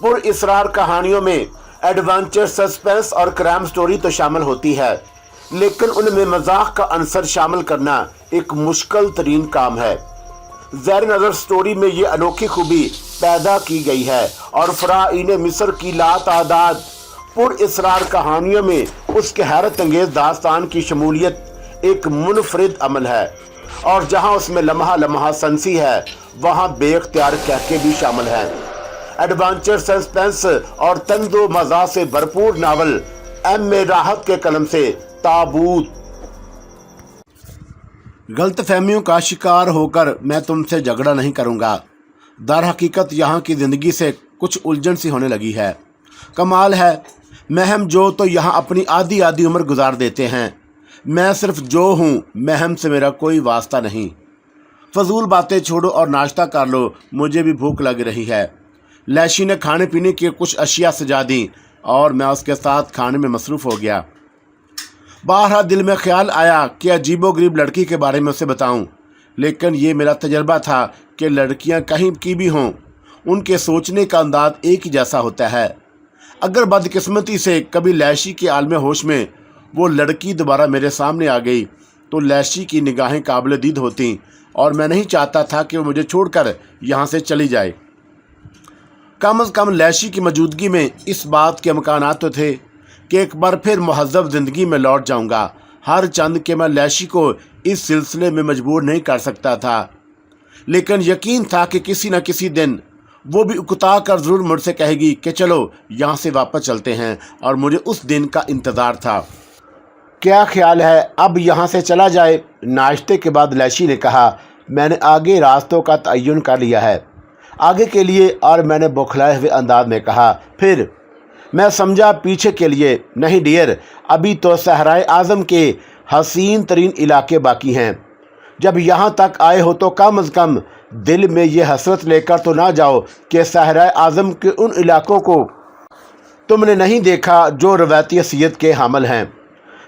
पुरअसरार कहानियों में adventure, suspense और क्राइम स्टोरी तो शामिल होती है, लेकिन उनमें मजाक का अंसर शामिल करना एक मुश्किल तरीन काम है। ज़ैर नज़र स्टोरी में ये अनोखी खूबी पैदा की गई है और फ़राईन मिस्र की लातादाद पुरअसरार कहानियों में उसके हैरत अंगेज दास्तान की शमूलियत एक मुनफरिद अमल है, और जहां उसमें लम्हा लम्हा सनसी है वहां बेख्तियार कहके भी शामिल हैं। एडवेंचर, सस्पेंस और तंदो मज़ा से भरपूर नावल एम.ए. राहत के कलम से ताबूत। गलतफहमियों का शिकार होकर मैं तुमसे झगड़ा नहीं करूंगा। दर हकीकत यहाँ की ज़िंदगी से कुछ उलझन सी होने लगी है। कमाल है, महम जो तो यहाँ अपनी आधी आधी उम्र गुजार देते हैं। मैं सिर्फ जो हूँ, महम से मेरा कोई वास्ता नहीं। फजूल बातें छोड़ो और नाश्ता कर लो, मुझे भी भूख लग रही है। लैशी ने खाने पीने की कुछ अशिया सजा दी और मैं उसके साथ खाने में मसरूफ़ हो गया। बाहर दिल में ख्याल आया कि अजीबोगरीब लड़की के बारे में उसे बताऊं, लेकिन ये मेरा तजर्बा था कि लड़कियां कहीं की भी हों, उनके सोचने का अंदाज एक ही जैसा होता है। अगर बदकिस्मती से कभी लैशी के आलम होश में वो लड़की दोबारा मेरे सामने आ गई तो लैशी की निगाहें काबिल दीद होती और मैं नहीं चाहता था कि वो मुझे छोड़कर यहाँ से चली जाए। कम से कम लैशी की मौजूदगी में इस बात के इम्कानात तो थे कि एक बार फिर महज़ब ज़िंदगी में लौट जाऊंगा। हर चंद के मैं लैशी को इस सिलसिले में मजबूर नहीं कर सकता था, लेकिन यकीन था कि किसी न किसी दिन वो भी उकता कर ज़रूर मुझसे कहेगी कि चलो यहाँ से वापस चलते हैं, और मुझे उस दिन का इंतज़ार था। क्या ख्याल है अब यहाँ से चला जाए? नाश्ते के बाद लैशी ने कहा। मैंने आगे रास्तों का तयन कर लिया है आगे के लिए, और मैंने बौखलाए हुए अंदाज में कहा। फिर मैं समझा पीछे के लिए। नहीं डियर, अभी तो सहराए आज़म के हसीन तरीन इलाके बाकी हैं। जब यहाँ तक आए हो तो कम से कम दिल में ये हसरत लेकर तो ना जाओ कि सहराए आज़म के उन इलाकों को तुमने नहीं देखा जो रवायती हैसियत के हामिल हैं।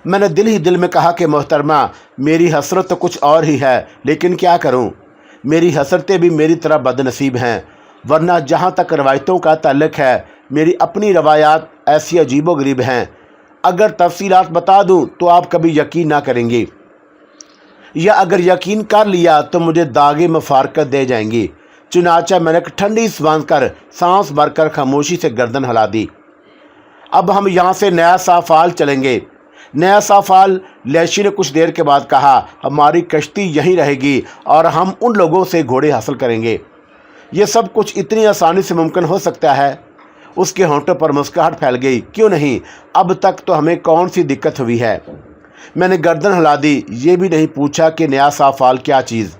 मैंने दिल ही दिल में कहा कि मोहतरमा, मेरी हसरत तो कुछ और ही है, लेकिन क्या करूं, मेरी हसरतें भी मेरी तरह बदनसीब हैं। वरना जहाँ तक रवायतों का ताल्लुक़ है, मेरी अपनी रवायात ऐसी अजीबोगरीब हैं, अगर तफसीलात बता दूं तो आप कभी यकीन ना करेंगे, या अगर यकीन कर लिया तो मुझे दागे मफारकत दे जाएंगी। चुनाचा मैंने एक ठंडी बांध कर सांस भरकर खामोशी से गर्दन हिला दी। अब हम यहाँ से नया साफाल चलेंगे। नया साफाल, लैशी ने कुछ देर के बाद कहा। हमारी कश्ती यहीं रहेगी और हम उन लोगों से घोड़े हासिल करेंगे। ये सब कुछ इतनी आसानी से मुमकिन हो सकता है? उसके होंठों पर मुस्कुराहट फैल गई। क्यों नहीं, अब तक तो हमें कौन सी दिक्कत हुई है? मैंने गर्दन हिला दी। ये भी नहीं पूछा कि नया साफाल क्या चीज़।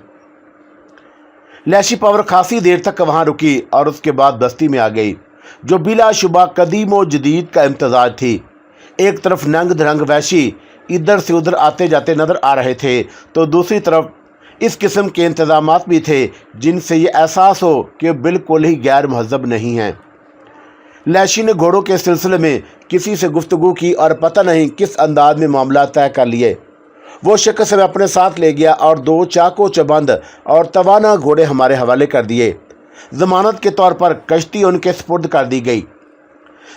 लैशी पावर खासी देर तक वहाँ रुकी और उसके बाद बस्ती में आ गई, जो बिलाशुबा कदीम व जदीद का इम्तजाज थी। एक तरफ नंग धरंग वैशी इधर से उधर आते जाते नजर आ रहे थे, तो दूसरी तरफ इस किस्म के इंतजामात भी थे जिनसे ये एहसास हो कि बिल्कुल ही गैर महज़ब नहीं हैं। लैशी ने घोड़ों के सिलसिले में किसी से गुफ्तगू की और पता नहीं किस अंदाज में मामला तय कर लिए। वो शख्स हमें अपने साथ ले गया और 2 चाको चबंद और तवाना घोड़े हमारे हवाले कर दिए। ज़मानत के तौर पर कश्ती उनके सुपुर्द कर दी गई।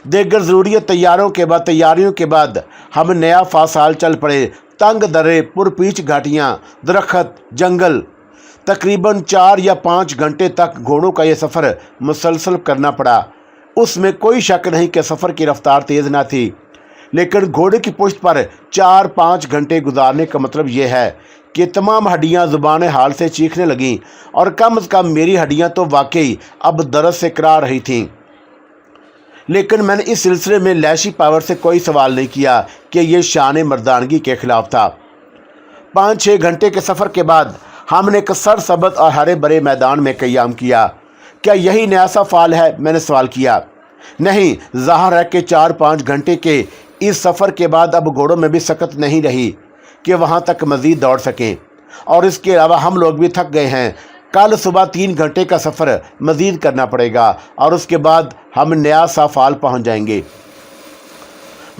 देगर ज़रूरी तैयारियों के बाद हम नया फासाल चल पड़े। तंग दरे, पुरपीच घाटियाँ, दरख्त, जंगल। तकरीबन 4 या 5 घंटे तक घोड़ों का ये सफ़र मुसलसल करना पड़ा। उसमें कोई शक नहीं कि सफ़र की रफ्तार तेज़ ना थी, लेकिन घोड़े की पुश्त पर 4-5 घंटे गुजारने का मतलब ये है कि तमाम हड्डियाँ ज़ुबान हाल से चीखने लगीं, और कम से कम मेरी हड्डियाँ तो वाकई अब दर्द से करा रही थीं। लेकिन मैंने इस सिलसिले में लैशी पावर से कोई सवाल नहीं किया कि यह शान मर्दानगी के खिलाफ था। 5-6 घंटे के सफ़र के बाद हमने एक सरसब्ज़ और हरे भरे मैदान में क़याम किया। क्या यही नया साफाल है? मैंने सवाल किया। नहीं, ज़ाहिर है कि 4-5 घंटे के इस सफ़र के बाद अब घोड़ों में भी सकत नहीं रही कि वहाँ तक मज़ीद दौड़ सकें, और इसके अलावा हम लोग भी थक गए हैं। कल सुबह 3 घंटे का सफ़र मज़ीद करना पड़ेगा और उसके बाद हम नया साफाल पहुँच जाएंगे।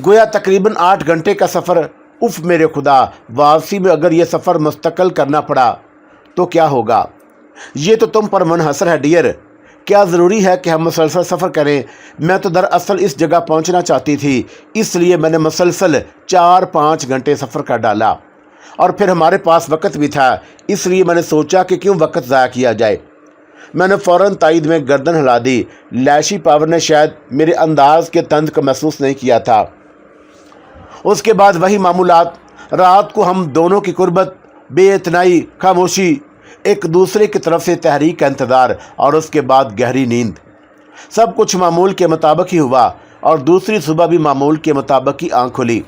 गोया तकरीबन 8 घंटे का सफ़र। उफ़ मेरे खुदा, वापसी में अगर ये सफ़र मुस्तकिल करना पड़ा तो क्या होगा? ये तो तुम पर मुनहसर है डियर। کیا ضروری ہے کہ ہم مسلسل سفر کریں؟ میں تو دراصل اس جگہ پہنچنا چاہتی تھی، اس لیے میں نے مسلسل 4-5 گھنٹے سفر کر ڈالا، اور پھر ہمارے پاس وقت بھی تھا، اس لیے میں نے سوچا کہ کیوں وقت ضائع کیا جائے۔ میں نے فوراً تائید میں گردن ہلا دی۔ لیشی پاور نے شاید میرے انداز کے طنز کو محسوس نہیں کیا تھا۔ اس کے بعد وہی معمولات، رات کو ہم دونوں کی قربت، بے اتنائی، خاموشی، ایک دوسرے کی طرف سے تحریک کا انتظار، اور اس کے بعد گہری نیند۔ سب کچھ معمول کے مطابق ہی ہوا، اور دوسری صبح بھی معمول کے مطابق ہی آنکھ کھلی۔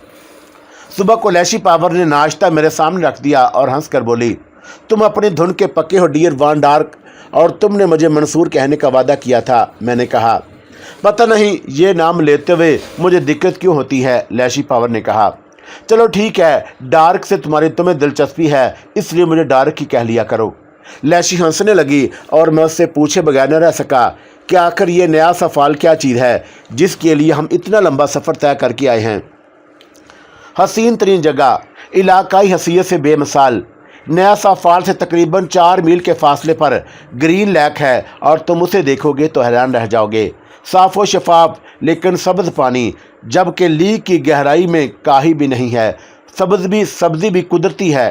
صبح کو لیشی پاور نے ناشتہ میرے سامنے رکھ دیا اور ہنس کر بولی، تم اپنی دھن کے پکے ہو ڈیئر وان ڈارک، اور تم نے مجھے منصور کہنے کا وعدہ کیا تھا۔ میں نے کہا، پتہ نہیں یہ نام لیتے ہوئے مجھے دقت کیوں ہوتی ہے۔ لیشی پاور نے کہا، چلو ٹھیک ہے، ڈارک سے تمہیں دلچسپی ہے، اس لیے مجھے ڈارک ہی کہہ لیا کرو۔ لیشی ہنسنے لگی، اور میں اس سے پوچھے بغیر نہ رہ سکا کہ آخر یہ نیا سا فعال کیا چیز ہے جس کے لیے ہم اتنا لمبا سفر طے کر کے آئے ہیں۔ حسین ترین جگہ، علاقائی حیثیت سے بے مثال، نیا سا فال سے تقریباً 4 میل کے فاصلے پر گرین لیک ہے، اور تم اسے دیکھو گے تو حیران رہ جاؤ گے۔ صاف و شفاف لیکن سبز پانی، جبکہ لیک کی گہرائی میں کاہی بھی نہیں ہے۔ سبزی بھی قدرتی ہے۔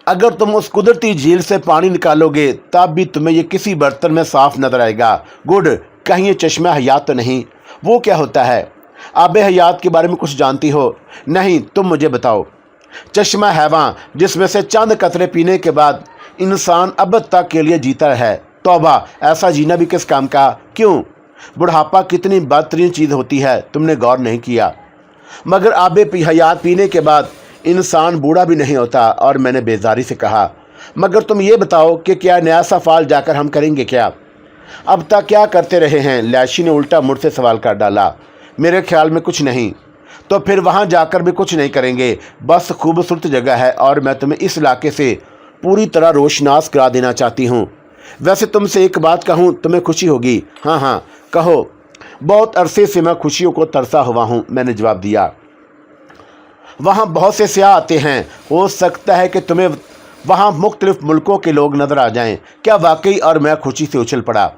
اگر تم اس قدرتی جھیل سے پانی نکالو گے تب بھی تمہیں یہ کسی برتن میں صاف نظر آئے گا۔ گڈ، کہیں یہ چشمہ حیات تو نہیں؟ وہ کیا ہوتا ہے؟ آب حیات کے بارے میں کچھ جانتی ہو؟ نہیں، تم مجھے بتاؤ۔ چشمہ حیوان جس میں سے چند قطرے پینے کے بعد انسان ابد تک کے لیے جیتا ہے۔ توبہ، ایسا جینا بھی کس کام کا؟ کیوں؟ بڑھاپا کتنی بدترین چیز ہوتی ہے، تم نے غور نہیں کیا؟ مگر آب حیات پینے کے بعد انسان بوڑھا بھی نہیں ہوتا۔ اور میں نے بیزاری سے کہا، مگر تم یہ بتاؤ کہ کیا نیا سا فعال جا کر ہم کریں گے کیا؟ اب تک کیا کرتے رہے ہیں؟ لیشی نے الٹا مڑ سے سوال کر ڈالا۔ میرے خیال میں کچھ نہیں۔ تو پھر وہاں جا کر بھی کچھ نہیں کریں گے؟ بس خوبصورت جگہ ہے، اور میں تمہیں اس علاقے سے پوری طرح روشناس کرا دینا چاہتی ہوں۔ ویسے تم سے ایک بات کہوں، تمہیں خوشی ہوگی؟ ہاں ہاں کہو۔ بہت عرصے سے میں خوشیوں کو ترسا ہوا ہوں، میں نے جواب دیا۔ وہاں بہت سے سیاح آتے ہیں، ہو سکتا ہے کہ تمہیں وہاں مختلف ملکوں کے لوگ نظر آ جائیں۔ کیا واقعی؟ اور میں خوشی سے اچھل پڑا۔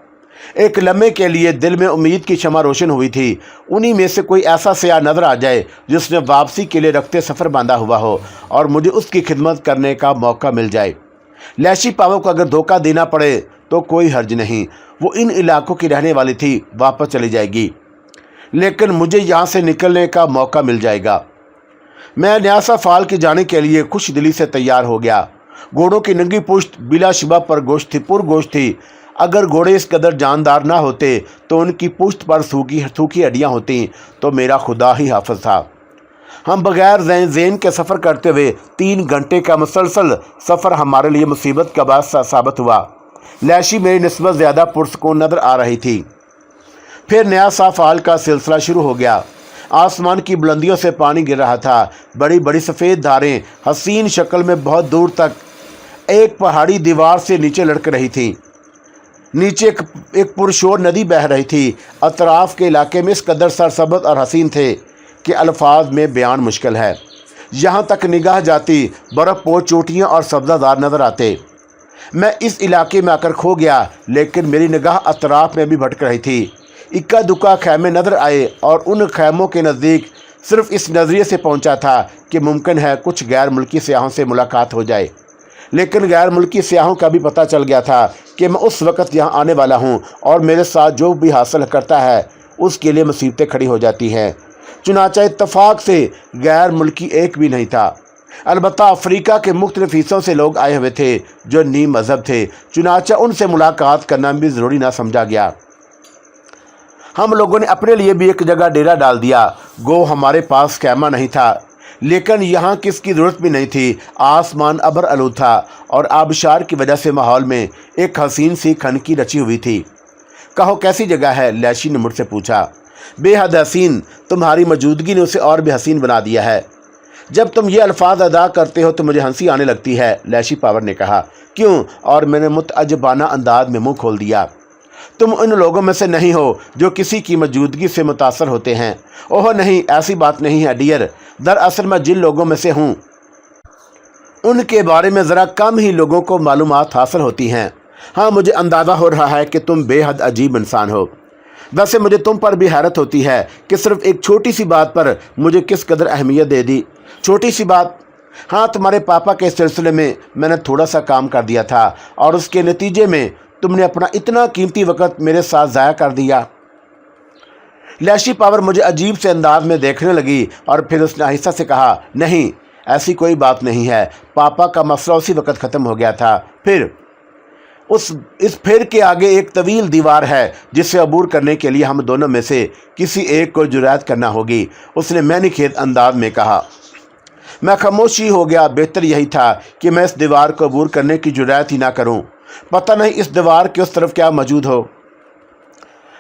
ایک لمحے کے لیے دل میں امید کی شمع روشن ہوئی تھی، انہی میں سے کوئی ایسا سیاح نظر آ جائے جس نے واپسی کے لیے رخت سفر باندھا ہوا ہو، اور مجھے اس کی خدمت کرنے کا موقع مل جائے۔ لیشی پاور کو اگر دھوکہ دینا پڑے تو کوئی حرج نہیں، وہ ان علاقوں کی رہنے والی تھی، واپس چلی جائے گی، لیکن مجھے یہاں سے نکلنے کا موقع مل جائے گا۔ میں نیاسا فال کے جانے کے لیے خوش دلی سے تیار ہو گیا۔ گھوڑوں کی ننگی پشت بلا شبہ پر گوشت تھی۔ اگر گھوڑے اس قدر جاندار نہ ہوتے تو ان کی پشت پر سوکھی ہڈیاں ہوتیں، تو میرا خدا ہی حافظ تھا۔ ہم بغیر زین کے سفر کرتے ہوئے 3 گھنٹے کا مسلسل سفر ہمارے لیے مصیبت کا باعث ثابت ہوا۔ لیشی میری نسبت زیادہ پرسکون نظر آ رہی تھی۔ پھر نیا سا فال کا سلسلہ شروع ہو گیا۔ آسمان کی بلندیوں سے پانی گر رہا تھا، بڑی بڑی سفید دھاریں حسین شکل میں بہت دور تک ایک پہاڑی دیوار سے نیچے لڑک رہی تھیں۔ نیچے ایک پرشور ندی بہہ رہی تھی۔ اطراف کے علاقے میں اس قدر سرسبز اور حسین تھے کہ الفاظ میں بیان مشکل ہے۔ یہاں تک نگاہ جاتی برف پوش چوٹیاں اور سبزہ زار نظر آتے۔ میں اس علاقے میں آ کر کھو گیا، لیکن میری نگاہ اطراف میں بھی بھٹک رہی تھی۔ اکا دکا خیمے نظر آئے، اور ان خیموں کے نزدیک صرف اس نظریے سے پہنچا تھا کہ ممکن ہے کچھ غیر ملکی سیاحوں سے ملاقات ہو جائے، لیکن غیر ملکی سیاحوں کا بھی پتہ چل گیا تھا کہ میں اس وقت یہاں آنے والا ہوں، اور میرے ساتھ جو بھی حاصل کرتا ہے اس کے لیے مصیبتیں کھڑی ہو جاتی ہیں۔ چنانچہ اتفاق سے غیر ملکی ایک بھی نہیں تھا۔ البتہ افریقہ کے مختلف حصوں سے لوگ آئے ہوئے تھے جو نیم مذہب تھے، چنانچہ ان سے ملاقات کرنا بھی ضروری نہ سمجھا گیا۔ ہم لوگوں نے اپنے لیے بھی ایک جگہ ڈیرا ڈال دیا۔ گو ہمارے پاس خیمہ نہیں تھا، لیکن یہاں کس کی ضرورت بھی نہیں تھی۔ آسمان ابر آلود تھا، اور آبشار کی وجہ سے ماحول میں ایک حسین سی کھنکی رچی ہوئی تھی۔ کہو کیسی جگہ ہے؟ لیشی نے مجھ سے پوچھا۔ بے حد حسین، تمہاری موجودگی نے اسے اور بھی حسین بنا دیا ہے۔ جب تم یہ الفاظ ادا کرتے ہو تو مجھے ہنسی آنے لگتی ہے، لیشی پاور نے کہا۔ کیوں؟ اور میں نے متعجبانہ انداز میں منہ کھول دیا۔ تم ان لوگوں میں سے نہیں ہو جو کسی کی موجودگی سے متاثر ہوتے ہیں۔ اوہ نہیں، ایسی بات نہیں ہے ڈیئر۔ دراصل میں جن لوگوں میں سے ہوں ان کے بارے میں ذرا کم ہی لوگوں کو معلومات حاصل ہوتی ہیں۔ ہاں مجھے اندازہ ہو رہا ہے کہ تم بے حد عجیب انسان ہو۔ ویسے مجھے تم پر بھی حیرت ہوتی ہے کہ صرف ایک چھوٹی سی بات پر مجھے کس قدر اہمیت دے دی۔ چھوٹی سی بات؟ ہاں، تمہارے پاپا کے سلسلے میں میں نے تھوڑا سا کام کر دیا تھا اور اس کے نتیجے میں تم نے اپنا اتنا قیمتی وقت میرے ساتھ ضائع کر دیا۔ لیشی پاور مجھے عجیب سے انداز میں دیکھنے لگی اور پھر اس نے آہستہ سے کہا، نہیں، ایسی کوئی بات نہیں ہے۔ پاپا کا مسئلہ اسی وقت ختم ہو گیا تھا۔ پھر اس پھر کے آگے ایک طویل دیوار ہے جسے عبور کرنے کے لیے ہم دونوں میں سے کسی ایک کو جرأت کرنا ہوگی، اس نے معنی خیز انداز میں کہا۔ میں خاموشی ہو گیا۔ بہتر یہی تھا کہ میں اس دیوار کو عبور کرنے کی جرأت ہی نہ کروں۔ پتہ نہیں اس دیوار کے اس طرف کیا موجود ہو۔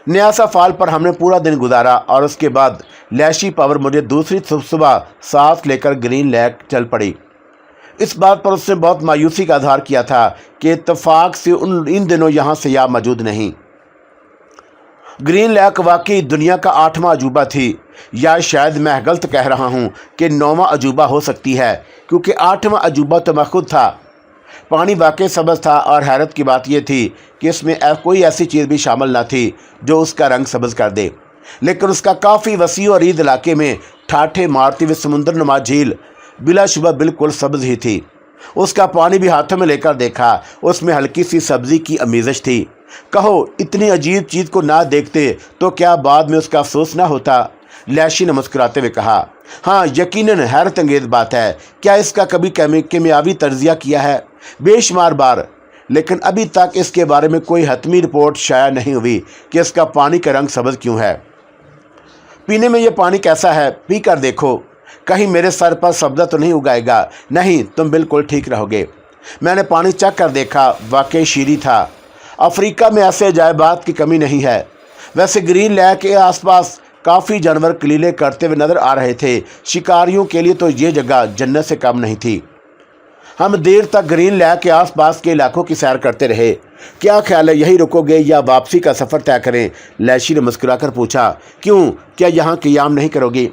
نیاسا فال پر ہم نے پورا دن گزارا اور اس کے بعد لیشی پاور مجھے دوسری صبح ساتھ لے کر گرین لیک چل پڑی۔ اس بات پر اس نے بہت مایوسی کا اظہار کیا تھا کہ اتفاق سے ان دنوں یہاں سیاح موجود نہیں۔ گرین لیک واقعی دنیا کا 8واں عجوبہ تھی، یا شاید میں غلط کہہ رہا ہوں کہ 9واں عجوبہ ہو سکتی ہے، کیونکہ 8واں عجوبہ تو میں خود تھا۔ پانی واقعی سبز تھا اور حیرت کی بات یہ تھی کہ اس میں کوئی ایسی چیز بھی شامل نہ تھی جو اس کا رنگ سبز کر دے، لیکن اس کا کافی وسیع اور عریض علاقے میں ٹھاٹھے مارتی ہوئی سمندر نما جھیل بلا شبہ بالکل سبز ہی تھی۔ اس کا پانی بھی ہاتھوں میں لے کر دیکھا، اس میں ہلکی سی سبزی کی آمیزش تھی۔ کہو، اتنی عجیب چیز کو نہ دیکھتے تو کیا بعد میں اس کا افسوس نہ ہوتا؟ لیشی نے مسکراتے ہوئے کہا۔ ہاں، یقیناً حیرت انگیز بات ہے۔ کیا اس کا کبھی کیمیاوی تجزیہ کیا ہے؟ بے شمار بار، لیکن ابھی تک اس کے بارے میں کوئی حتمی رپورٹ شائع نہیں ہوئی کہ اس کا پانی کا رنگ سبز کیوں ہے۔ پینے میں یہ پانی کیسا ہے؟ پی کر دیکھو، کہیں میرے سر پر سبزہ تو نہیں اگائے گا۔ نہیں، تم بالکل ٹھیک رہو گے۔ میں نے پانی چکھ کر دیکھا، واقعی شیریں تھا۔ افریقہ میں ایسے عجائبات کی کمی نہیں ہے۔ ویسے گرین لیک کے آس پاس کافی جانور کلیلے کرتے ہوئے نظر آ رہے تھے۔ شکاریوں کے لیے تو یہ جگہ جنت سے کم نہیں تھی۔ ہم دیر تک گرین لیک کے آس پاس کے علاقوں کی سیر کرتے رہے۔ کیا خیال ہے، یہی رکو گے یا واپسی کا سفر طے کریں؟ لیشی نے مسکرا کر پوچھا۔ کیوں، کیا یہاں قیام نہیں کرو گی؟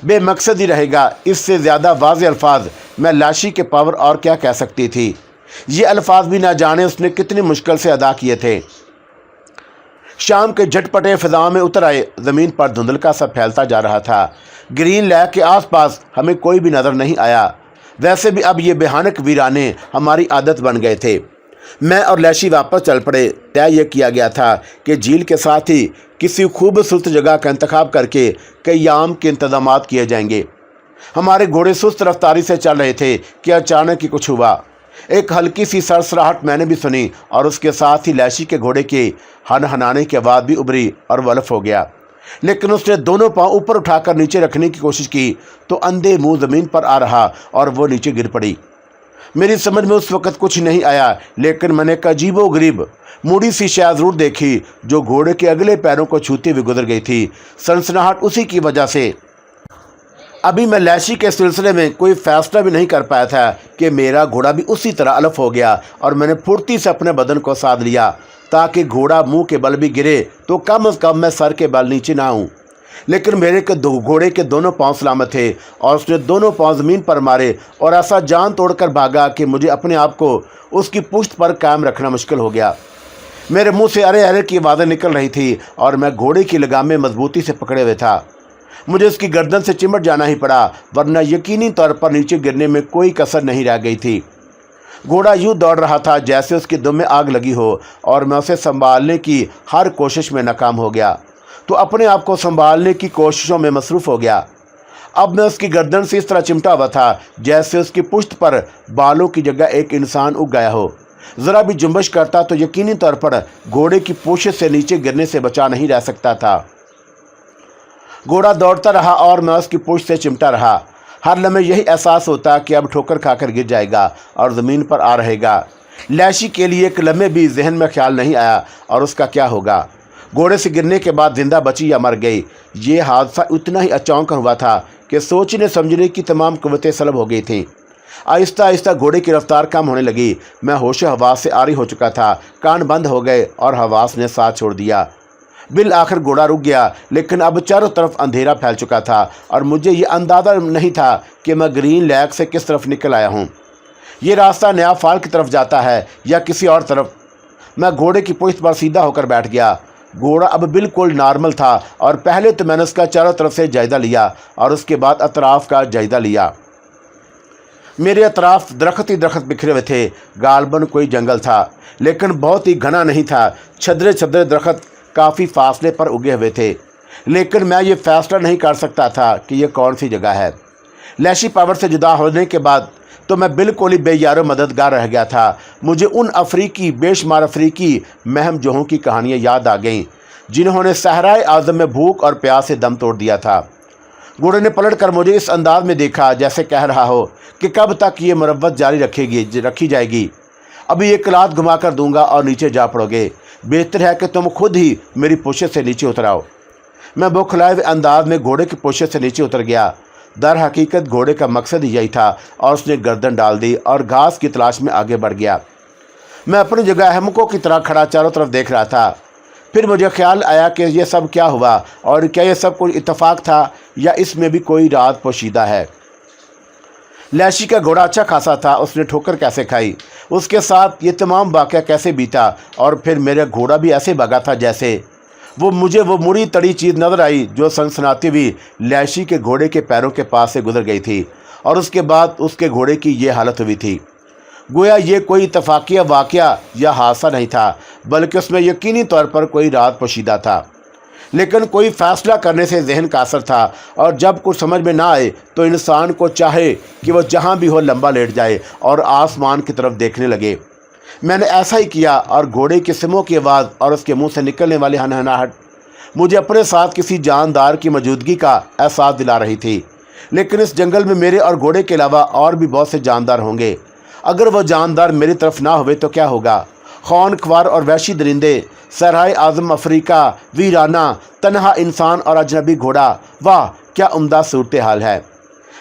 بے مقصد ہی رہے گا۔ اس سے زیادہ واضح الفاظ میں لیشی کے پاور اور کیا کہہ سکتی تھی؟ یہ الفاظ بھی نہ جانے اس نے کتنی مشکل سے ادا کیے تھے۔ شام کے جھٹپٹے فضاؤں میں اتر آئے۔ زمین پر دھندلکا سا پھیلتا جا رہا تھا۔ گرین لیک کے آس پاس ہمیں کوئی بھی نظر نہیں آیا۔ ویسے بھی اب یہ بھیانک ویرانے ہماری عادت بن گئے تھے۔ میں اور لیشی واپس چل پڑے۔ طے یہ کیا گیا تھا کہ جھیل کے ساتھ ہی کسی خوبصورت جگہ کا انتخاب کر کے قیام کے انتظامات کیے جائیں گے۔ ہمارے گھوڑے سست رفتاری سے چل رہے تھے کہ اچانک ہی کچھ ہوا۔ ایک ہلکی سی سرسراہٹ میں نے بھی سنی اور اس کے ساتھ ہی لیشی کے گھوڑے کے ہنہنانے کی آواز بھی ابھری اور وہ الف ہو گیا۔ لیکن اس نے دونوں پاؤں اوپر اٹھا کر نیچے رکھنے کی کوشش کی تو اندھے منہ زمین پر آ رہا اور وہ نیچے گر پڑی۔ میری سمجھ میں اس وقت کچھ نہیں آیا، لیکن میں نے ایک عجیب و غریب موڑی سی شے ضرور دیکھی جو گھوڑے کے اگلے پیروں کو چھوتے ہوئے گزر گئی تھی۔ سنسناہٹ اسی کی وجہ سے ابھی میں لیشی کے سلسلے میں کوئی فیصلہ بھی نہیں کر پایا تھا کہ میرا گھوڑا بھی اسی طرح الف ہو گیا، اور میں نے پھرتی سے اپنے بدن کو سادھ لیا تاکہ گھوڑا منہ کے بل بھی گرے تو کم از کم میں سر کے بل نیچے نہ آؤں۔ لیکن میرے گھوڑے کے دونوں پاؤں سلامت تھے اور اس نے دونوں پاؤں زمین پر مارے اور ایسا جان توڑ کر بھاگا کہ مجھے اپنے آپ کو اس کی پشت پر قائم رکھنا مشکل ہو گیا۔ میرے منہ سے ارے ارے کی آوازیں نکل رہی تھی اور میں گھوڑے کی لگامیں مضبوطی سے پکڑے ہوئے تھا۔ مجھے اس کی گردن سے چمٹ جانا ہی پڑا، ورنہ یقینی طور پر نیچے گرنے میں کوئی کسر نہیں رہ گئی تھی۔ گھوڑا یوں دوڑ رہا تھا جیسے اس کی دم میں آگ لگی ہو، اور میں اسے سنبھالنے کی ہر کوشش میں ناکام ہو گیا تو اپنے آپ کو سنبھالنے کی کوششوں میں مصروف ہو گیا۔ اب میں اس کی گردن سے اس طرح چمٹا ہوا تھا جیسے اس کی پشت پر بالوں کی جگہ ایک انسان اگ گیا ہو۔ ذرا بھی جنبش کرتا تو یقینی طور پر گھوڑے کی پوشش سے نیچے گرنے سے بچا نہیں رہ سکتا تھا۔ گھوڑا دوڑتا رہا اور میں اس کی پشت سے چمٹا رہا۔ ہر لمحے یہی احساس ہوتا کہ اب ٹھوکر کھا کر گر جائے گا اور زمین پر آ رہے گا۔ لیشی کے لیے ایک لمحے بھی ذہن میں خیال نہیں آیا اور اس کا کیا ہوگا، گھوڑے سے گرنے کے بعد زندہ بچی یا مر گئی۔ یہ حادثہ اتنا ہی اچانک ہوا تھا کہ سوچنے سمجھنے کی تمام قوتیں سلب ہو گئی تھیں۔ آہستہ آہستہ گھوڑے کی رفتار کم ہونے لگی۔ میں ہوش و حواس سے عاری ہو چکا تھا، کان بند ہو گئے اور حواس نے ساتھ چھوڑ دیا۔ بالآخر گھوڑا رک گیا، لیکن اب چاروں طرف اندھیرا پھیل چکا تھا اور مجھے یہ اندازہ نہیں تھا کہ میں گرین لیک سے کس طرف نکل آیا ہوں۔ یہ راستہ نیا فال کی طرف جاتا ہے یا کسی اور طرف؟ मैं घोड़े की पुश्त पर सीधा होकर बैठ गया। घोड़ा अब बिल्कुल नॉर्मल था और पहले तो मैंने उसका चारों तरफ से जायज़ा लिया और उसके बाद अतराफ़ का जायज़ा लिया। मेरे अतराफ़ दरख्त ही दरख्त बिखरे हुए थे। गालबन कोई जंगल था, लेकिन बहुत ही घना नहीं था। छदरे छदरे दरख्त काफ़ी फासले पर उगे हुए थे, लेकिन मैं ये फैसला नहीं कर सकता था कि यह कौन सी जगह है। लैशी पावर से जुदा होने के बाद तो मैं बिल्कुल ही बेयारो मददगार रह गया था। मुझे उन बेशुमार अफ्रीकी महम जोहों की कहानियाँ याद आ गईं, जिन्होंने सहराए आज़म में भूख और प्यास से दम तोड़ दिया था। घोड़े ने पलट कर मुझे इस अंदाज में देखा जैसे कह रहा हो कि कब तक ये मुरव्वत जारी रखी जाएगी। अभी एक लात घुमा कर दूंगा और नीचे जा पड़ोगे। बेहतर है कि तुम खुद ही मेरी पोशत से नीचे उतर आओ। मैं बौखलाए हुए अंदाज में घोड़े की पोशत से नीचे उतर गया। दर हकीकत घोड़े का मकसद यही था और उसने गर्दन डाल दी और घास की तलाश में आगे बढ़ गया। मैं अपनी जगह अहमकों की तरह खड़ा चारों तरफ देख रहा था। फिर मुझे ख्याल आया कि यह सब क्या हुआ और क्या यह सब कोई इत्तेफाक था या इसमें भी कोई राज पोशीदा है। लैशी का घोड़ा अच्छा खासा था। उसने ठोकर कैसे खाई, उसके साथ ये तमाम वाक़या कैसे बीता, और फिर मेरा घोड़ा भी ऐसे भागा था जैसे मुझे वो मुड़ी तड़ी चीज़ नज़र आई जो सनसनाती हुई लैशी के घोड़े के पैरों के पास से गुजर गई थी और उसके बाद उसके घोड़े की ये हालत हुई थी। गोया ये कोई इत्तफाकिया वाक़या या हादसा नहीं था, बल्कि उसमें यकीनी तौर पर कोई राज पोशीदा था। लेकिन कोई फ़ैसला करने से जहन का असर था, और जब कुछ समझ में ना आए तो इंसान को चाहे कि वह जहाँ भी हो लंबा लेट जाए और आसमान की तरफ देखने लगे। मैंने ऐसा ही किया और घोड़े के सिमों की आवाज़ और उसके मुंह से निकलने वाली हनहनाहट मुझे अपने साथ किसी जानदार की मौजूदगी का एहसास दिला रही थी। लेकिन इस जंगल में मेरे और घोड़े के अलावा और भी बहुत से जानदार होंगे। अगर वह जानदार मेरी तरफ ना हुए तो क्या होगा? खौन ख्वार और वहशी दरिंदे, सहराए आज़म अफ्रीका, वीराना, तन्हा इंसान और अजनबी घोड़ा, वाह क्या उम्दा सूरत हाल है।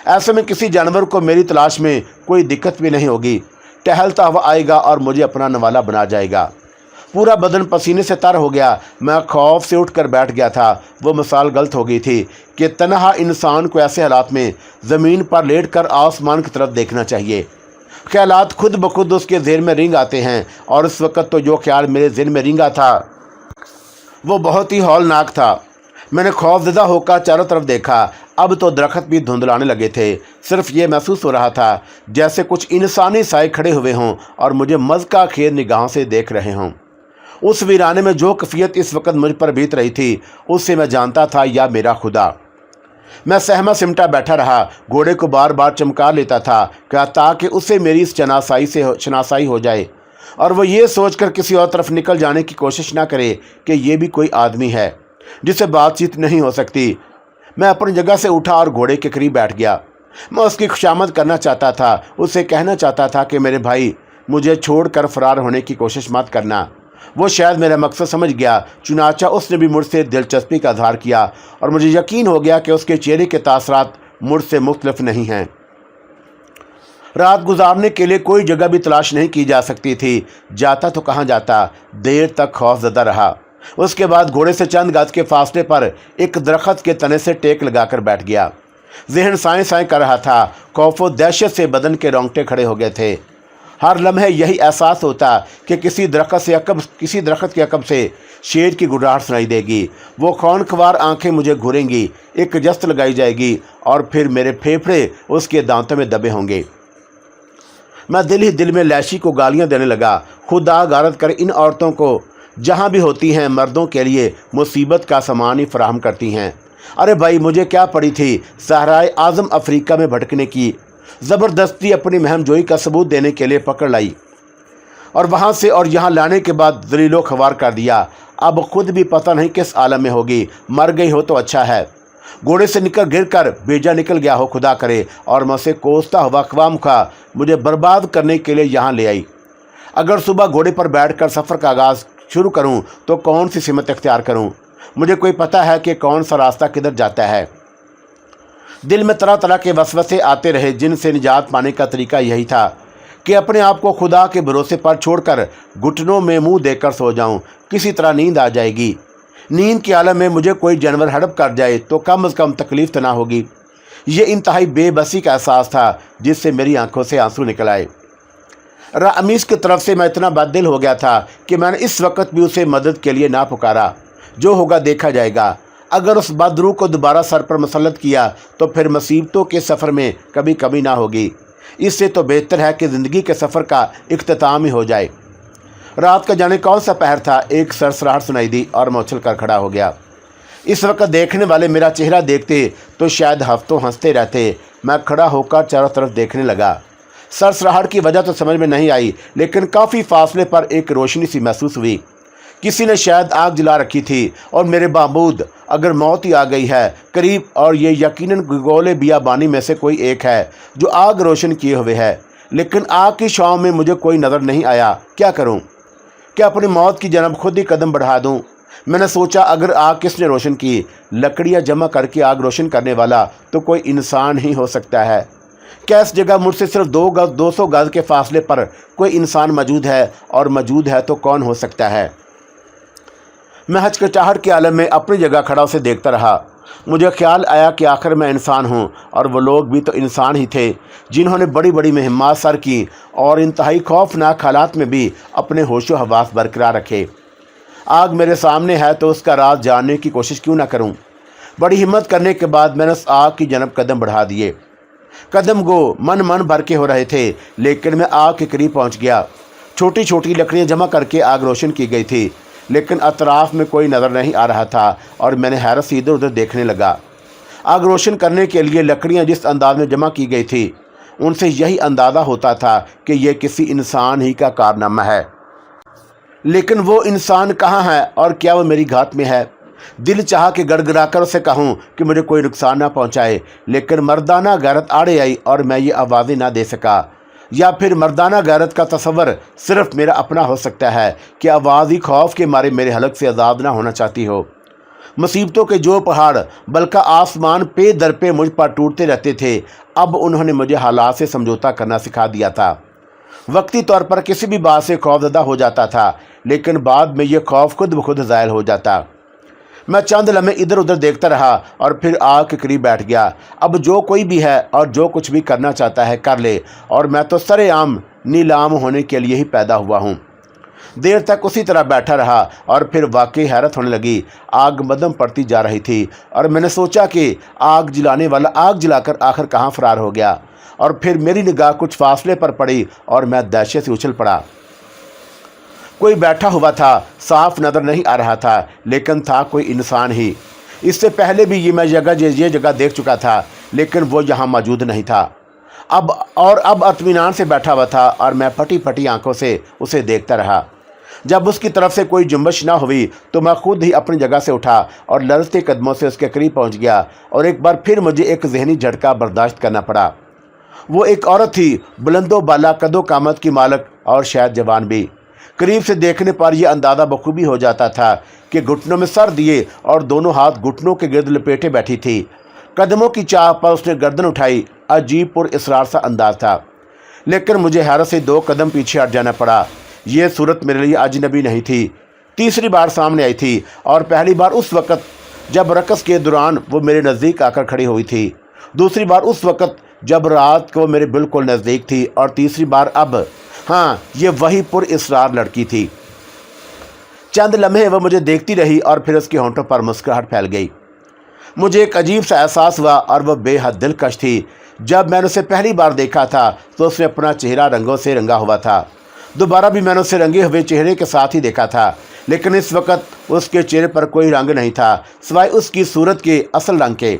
ऐसे में किसी जानवर को मेरी तलाश में कोई दिक्कत भी नहीं होगी। टहलता हुआ आएगा और मुझे अपना नवाला बना जाएगा। पूरा बदन पसीने से तर हो गया। मैं खौफ से उठकर बैठ गया था। वो मिसाल गलत हो गई थी कि तन्हा इंसान को ऐसे हालात में ज़मीन पर लेटकर आसमान की तरफ देखना चाहिए। ख्यालात खुद ब खुद उसके ज़हन में रिंग आते हैं, और इस वक्त तो जो ख्याल मेरे ज़हन में रिंगा था वो बहुत ही हौलनाक था। मैंने खौफज़दा होकर चारों तरफ देखा। अब तो दरख्त भी धुंधलाने लगे थे। सिर्फ ये महसूस हो रहा था जैसे कुछ इंसानी साए खड़े हुए हों और मुझे मज़का खेर निगाहों से देख रहे हों। उस वीराने में जो कैफियत इस वक्त मुझ पर बीत रही थी उससे मैं जानता था या मेरा खुदा। मैं सहमा सिमटा बैठा रहा, घोड़े को बार बार चमका लेता था क्या ताकि उससे मेरी इस शनासाई हो जाए और वो ये सोचकर किसी और तरफ निकल जाने की कोशिश ना करे कि ये भी कोई आदमी है जिससे बातचीत नहीं हो सकती। मैं अपनी जगह से उठा और घोड़े के करीब बैठ गया। मैं उसकी खुशामद करना चाहता था, उससे कहना चाहता था कि मेरे भाई, मुझे छोड़कर फरार होने की कोशिश मत करना। वो शायद मेरा मकसद समझ गया, चुनाचा उसने भी मुझसे दिलचस्पी का इजहार किया और मुझे यकीन हो गया कि उसके चेहरे के तासरात मुझसे मुख्तलिफ नहीं हैं। रात गुजारने के लिए कोई जगह भी तलाश नहीं की जा सकती थी। जाता तो कहाँ जाता। देर तक खौफज़दा रहा। उसके बाद घोड़े से चंद गज के फासले पर एक दरख्त के तने से टेक लगाकर बैठ गया। जहन साएं साएं कर रहा था। खौफ व दहशत से बदन के रोंगटे खड़े हो गए थे। हर लम्हे यही एहसास होता कि किसी दरख्त के अकब से शेर की गुर्राहट सुनाई देगी। वो खौनख्वार आंखें मुझे घूरेंगी, एक जस्त लगाई जाएगी और फिर मेरे फेफड़े उसके दांतों में दबे होंगे। मैं दिल ही दिल में लैशी को गालियां देने लगा। खुदा गारत कर इन औरतों को जहाँ भी होती हैं मर्दों के लिए मुसीबत का सामान ही फराहम करती हैं। अरे भाई, मुझे क्या पड़ी थी सहराए आज़म अफ्रीका में भटकने की। ज़बरदस्ती अपनी महमजोई का सबूत देने के लिए पकड़ लाई और वहाँ से और यहाँ लाने के बाद ज़लीलो ख्वार कर दिया। अब खुद भी पता नहीं किस आलम में होगी। मर गई हो तो अच्छा है। घोड़े से गिर कर बेजा निकल गया हो खुदा करे, और मैं उसे कोसता हुआ ख्वामखा मुझे बर्बाद करने के लिए यहाँ ले आई। अगर सुबह घोड़े पर बैठकर सफ़र का आगाज़ शुरू करूं तो कौन सी सिमत इख्तियार करूं? मुझे कोई पता है कि कौन सा रास्ता किधर जाता है। दिल में तरह तरह के वसवसे आते रहे, जिनसे निजात पाने का तरीका यही था कि अपने आप को खुदा के भरोसे पर छोड़कर घुटनों में मुंह देकर सो जाऊं। किसी तरह नींद आ जाएगी। नींद के आलम में मुझे कोई जानवर हड़प कर जाए तो कम से कम तकलीफ तो ना होगी। ये इंतहाई बेबसी का एहसास था जिससे मेरी आंखों से आंसू निकल आए। रामीस की तरफ से मैं इतना बददिल हो गया था कि मैंने इस वक्त भी उसे मदद के लिए ना पुकारा। जो होगा देखा जाएगा। अगर उस बदरू को दोबारा सर पर मुसल्लत किया तो फिर मुसीबतों के सफ़र में कभी कमी ना होगी। इससे तो बेहतर है कि ज़िंदगी के सफ़र का इख्तिताम ही हो जाए। रात का जाने कौन सा पहर था, एक सरसराहट सुनाई दी और मैं उछल कर खड़ा हो गया। इस वक्त देखने वाले मेरा चेहरा देखते तो शायद हफ्तों हंसते रहते। मैं खड़ा होकर चारों तरफ देखने लगा। सरसराहट की वजह तो समझ में नहीं आई, लेकिन काफ़ी फासले पर एक रोशनी सी महसूस हुई। किसी ने शायद आग जला रखी थी और मेरे बावजूद अगर मौत ही आ गई है करीब, और ये यकीनन गोले बियाबानी में से कोई एक है जो आग रोशन किए हुए है, लेकिन आग की छांव में मुझे कोई नज़र नहीं आया। क्या करूं? क्या अपनी मौत की जानब खुद ही कदम बढ़ा दूं? मैंने सोचा, अगर आग किसने रोशन की? लकड़ियां जमा करके आग रोशन करने वाला तो कोई इंसान ही हो सकता है। क्या इस जगह मुझसे सिर्फ 200 गज के फासले पर कोई इंसान मौजूद है? और मौजूद है तो कौन हो सकता है? मैं हचकचाहट के आलम में अपनी जगह खड़ा उसे देखता रहा। मुझे ख्याल आया कि आखिर मैं इंसान हूँ और वो लोग भी तो इंसान ही थे जिन्होंने बड़ी बड़ी मुहिम्मात सर की और इंतहाई खौफनाक हालात में भी अपने होशो हवास बरकरार रखे। आग मेरे सामने है तो उसका राज जानने की कोशिश क्यों ना करूं? बड़ी हिम्मत करने के बाद मैंने उस आग की जानब कदम बढ़ा दिए। कदम गो मन भर के हो रहे थे, लेकिन मैं आग के करीब पहुंच गया। छोटी छोटी लकड़ियां जमा करके आग रोशन की गई थी, लेकिन अतराफ में कोई नज़र नहीं आ रहा था और मैंने हैरत से इधर उधर देखने लगा। आग रोशन करने के लिए लकड़ियां जिस अंदाज में जमा की गई थी, उनसे यही अंदाज़ा होता था कि यह किसी इंसान ही का कारनामा है। लेकिन वो इंसान कहाँ है और क्या वो मेरी घात में है? दिल चाहा कि गड़गड़ाकर उसे कहूँ कि मुझे कोई नुकसान ना पहुँचाए, लेकिन मर्दाना गैरत आड़े आई और मैं ये आवाज़ें ना दे सका। या फिर मर्दाना गैरत का तस्वर सिर्फ मेरा अपना हो सकता है कि आवाज़ ही खौफ के मारे मेरे हलक से आज़ाद ना होना चाहती हो। मुसीबतों के जो पहाड़ बल्कि आसमान पे दर पे मुझ पर टूटते रहते थे, अब उन्होंने मुझे हालात से समझौता करना सिखा दिया था। वक्ती तौर पर किसी भी बात से खौफजदा हो जाता था, लेकिन बाद में ये खौफ खुद ब खुद ज़ायल हो जाता। मैं चंद लम्हे इधर उधर देखता रहा और फिर आग के करीब बैठ गया। अब जो कोई भी है और जो कुछ भी करना चाहता है कर ले, और मैं तो सरेआम नीलाम होने के लिए ही पैदा हुआ हूँ। देर तक उसी तरह बैठा रहा और फिर वाकई हैरत होने लगी। आग मदम पड़ती जा रही थी और मैंने सोचा कि आग जलाने वाला आग जलाकर आखिर कहाँ फरार हो गया। और फिर मेरी निगाह कुछ फासले पर पड़ी और मैं दहशत से उछल पड़ा। कोई बैठा हुआ था, साफ नज़र नहीं आ रहा था, लेकिन था कोई इंसान ही। इससे पहले भी ये जगह देख चुका था, लेकिन वो यहाँ मौजूद नहीं था। अब इत्मीनान से बैठा हुआ था और मैं फटी फटी आंखों से उसे देखता रहा। जब उसकी तरफ से कोई जुम्बश ना हुई तो मैं खुद ही अपनी जगह से उठा और लड़ते कदमों से उसके करीब पहुँच गया और एक बार फिर मुझे एक जहनी झटका बर्दाश्त करना पड़ा। वो एक औरत थी, बुलंदो बाला कदो कामत की मालक और शायद जवान भी। करीब से देखने पर यह अंदाज़ा बखूबी हो जाता था कि घुटनों में सर दिए और दोनों हाथ घुटनों के गिर्द लपेटे बैठी थी। कदमों की चाह पर उसने गर्दन उठाई। अजीब पुरअसरार सा अंदाज था, लेकिन मुझे हैरत से 2 कदम पीछे हट जाना पड़ा। यह सूरत मेरे लिए अजनबी नहीं थी। तीसरी बार सामने आई थी और पहली बार उस वक़्त जब रक़स के दौरान वो मेरे नज़दीक आकर खड़ी हुई थी। दूसरी बार उस वक़्त जब रात को मेरे बिल्कुल नज़दीक थी, और तीसरी बार अब। हाँ, ये वही पुरअसरार लड़की थी। चंद लम्हे वह मुझे देखती रही और फिर उसके होंठों पर मुस्कुराहट फैल गई। मुझे एक अजीब सा एहसास हुआ और वह बेहद दिलकश थी। जब मैंने उसे पहली बार देखा था तो उसने अपना चेहरा रंगों से रंगा हुआ था। दोबारा भी मैंने उसे रंगे हुए चेहरे के साथ ही देखा था, लेकिन इस वक्त उसके चेहरे पर कोई रंग नहीं था सिवाय उसकी सूरत के असल रंग के।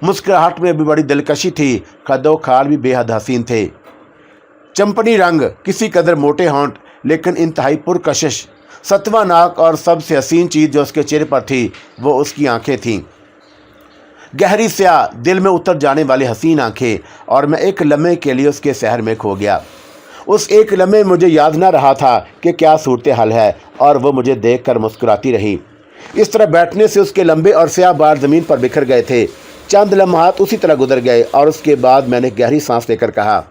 मुस्कुराहट में भी बड़ी दिलकशी थी। कदो खाल भी बेहद हसीन थे। चंपनी रंग, किसी कदर मोटे होंठ, लेकिन इंतहाई पुरकशिश। सतवा नाक और सबसे हसीन चीज़ जो उसके चेहरे पर थी वो उसकी आंखें थीं। गहरी स्याह, दिल में उतर जाने वाली हसीन आंखें, और मैं एक लम्हे के लिए उसके शहर में खो गया। उस एक लम्हे मुझे याद न रहा था कि क्या सूरत हाल है, और वो मुझे देखकर मुस्कुराती रही। इस तरह बैठने से उसके लंबे और स्याह बाल ज़मीन पर बिखर गए थे। चंद लम्हात उसी तरह गुजर गए और उसके बाद मैंने गहरी सांस लेकर कहा,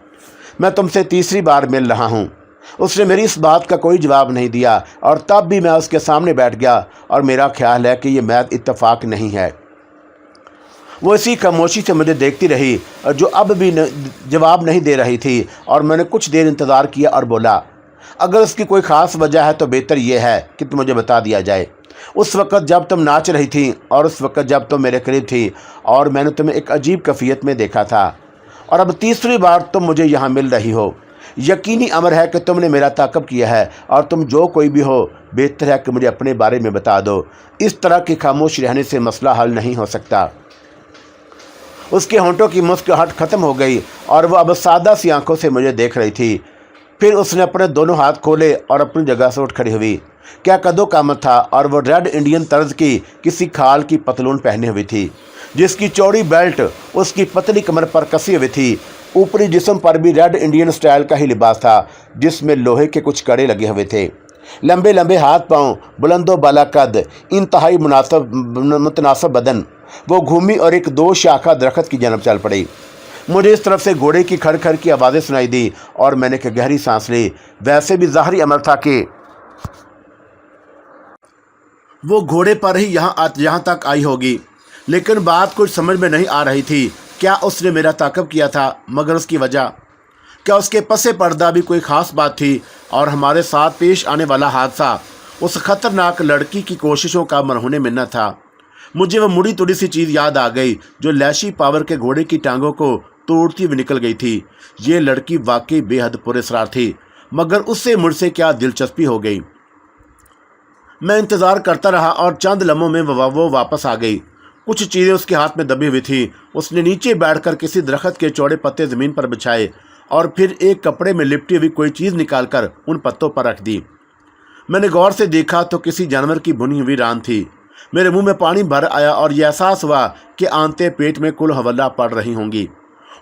मैं तुमसे तीसरी बार मिल रहा हूँ। उसने मेरी इस बात का कोई जवाब नहीं दिया और तब भी मैं उसके सामने बैठ गया, और मेरा ख्याल है कि यह महज इत्तेफाक नहीं है। وہ اسی خاموشی سے مجھے دیکھتی رہی جو اب بھی جواب نہیں دے رہی تھی، اور میں نے کچھ دیر انتظار کیا اور بولا، اگر اس کی کوئی خاص وجہ ہے تو بہتر یہ ہے کہ تم مجھے بتا دیا جائے۔ اس وقت جب تم ناچ رہی تھی اور اس وقت جب تم میرے قریب تھی اور میں نے تمہیں ایک عجیب کیفیت میں دیکھا تھا، اور اب تیسری بار تم مجھے یہاں مل رہی ہو، یقینی امر ہے کہ تم نے میرا تعاقب کیا ہے، اور تم جو کوئی بھی ہو بہتر ہے کہ مجھے اپنے بارے میں بتا دو۔ اس طرح کی خاموش رہنے سے مسئلہ حل نہیں ہو سکتا۔ اس کے ہونٹوں کی مسکراہٹ ختم ہو گئی اور وہ اب سادہ سی آنکھوں سے مجھے دیکھ رہی تھی۔ پھر اس نے اپنے دونوں ہاتھ کھولے اور اپنی جگہ سے اٹھ کھڑی ہوئی۔ کیا قد و قامت تھا، اور وہ ریڈ انڈین طرز کی کسی کھال کی پتلون پہنے ہوئی تھی جس کی چوڑی بیلٹ اس کی پتلی کمر پر کسی ہوئی تھی۔ اوپری جسم پر بھی ریڈ انڈین سٹائل کا ہی لباس تھا جس میں لوہے کے کچھ کڑے لگے ہوئے تھے۔ لمبے لمبے ہاتھ پاؤں، بلند و بالا قد، انتہائی متناسب بدن۔ وہ گھومی اور ایک دو شاخہ درخت کی جانب چل پڑی۔ مجھے اس طرف سے گھوڑے کی کھڑ کھڑ کی آوازیں سنائی دی اور میں نے ایک گہری سانس لی۔ ویسے بھی ظاہری امر تھا کہ وہ گھوڑے پر ہی یہاں تک آئی ہوگی، لیکن بات کچھ سمجھ میں نہیں آ رہی تھی۔ کیا اس نے میرا تعاقب کیا تھا؟ مگر اس کی وجہ کیا؟ اس کے پس پردہ بھی کوئی خاص بات تھی؟ اور ہمارے ساتھ پیش آنے والا حادثہ اس خطرناک لڑکی کی کوششوں کا مرہون منت تھا؟ مجھے وہ مڑی توڑی سی چیز یاد آ گئی جو لیشی پاور کے گھوڑے کی ٹانگوں کو توڑتی ہوئی نکل گئی تھی۔ یہ لڑکی واقعی بے حد پراسرار تھی، مگر اس سے مجھ سے کیا دلچسپی ہو گئی؟ میں انتظار کرتا رہا اور چند لمحوں میں وہ واپس آ گئی۔ کچھ چیزیں اس کے ہاتھ میں دبی ہوئی تھیں۔ اس نے نیچے بیٹھ کر کسی درخت کے چوڑے پتے زمین پر بچھائے اور پھر ایک کپڑے میں لپٹی ہوئی کوئی چیز نکال کر ان پتوں پر رکھ دی۔ میں نے غور سے دیکھا تو کسی جانور کی بھنی ہوئی ران تھی۔ میرے منہ میں پانی بھر آیا اور یہ احساس ہوا کہ آنتیں پیٹ میں کل حوالہ پڑ رہی ہوں گی۔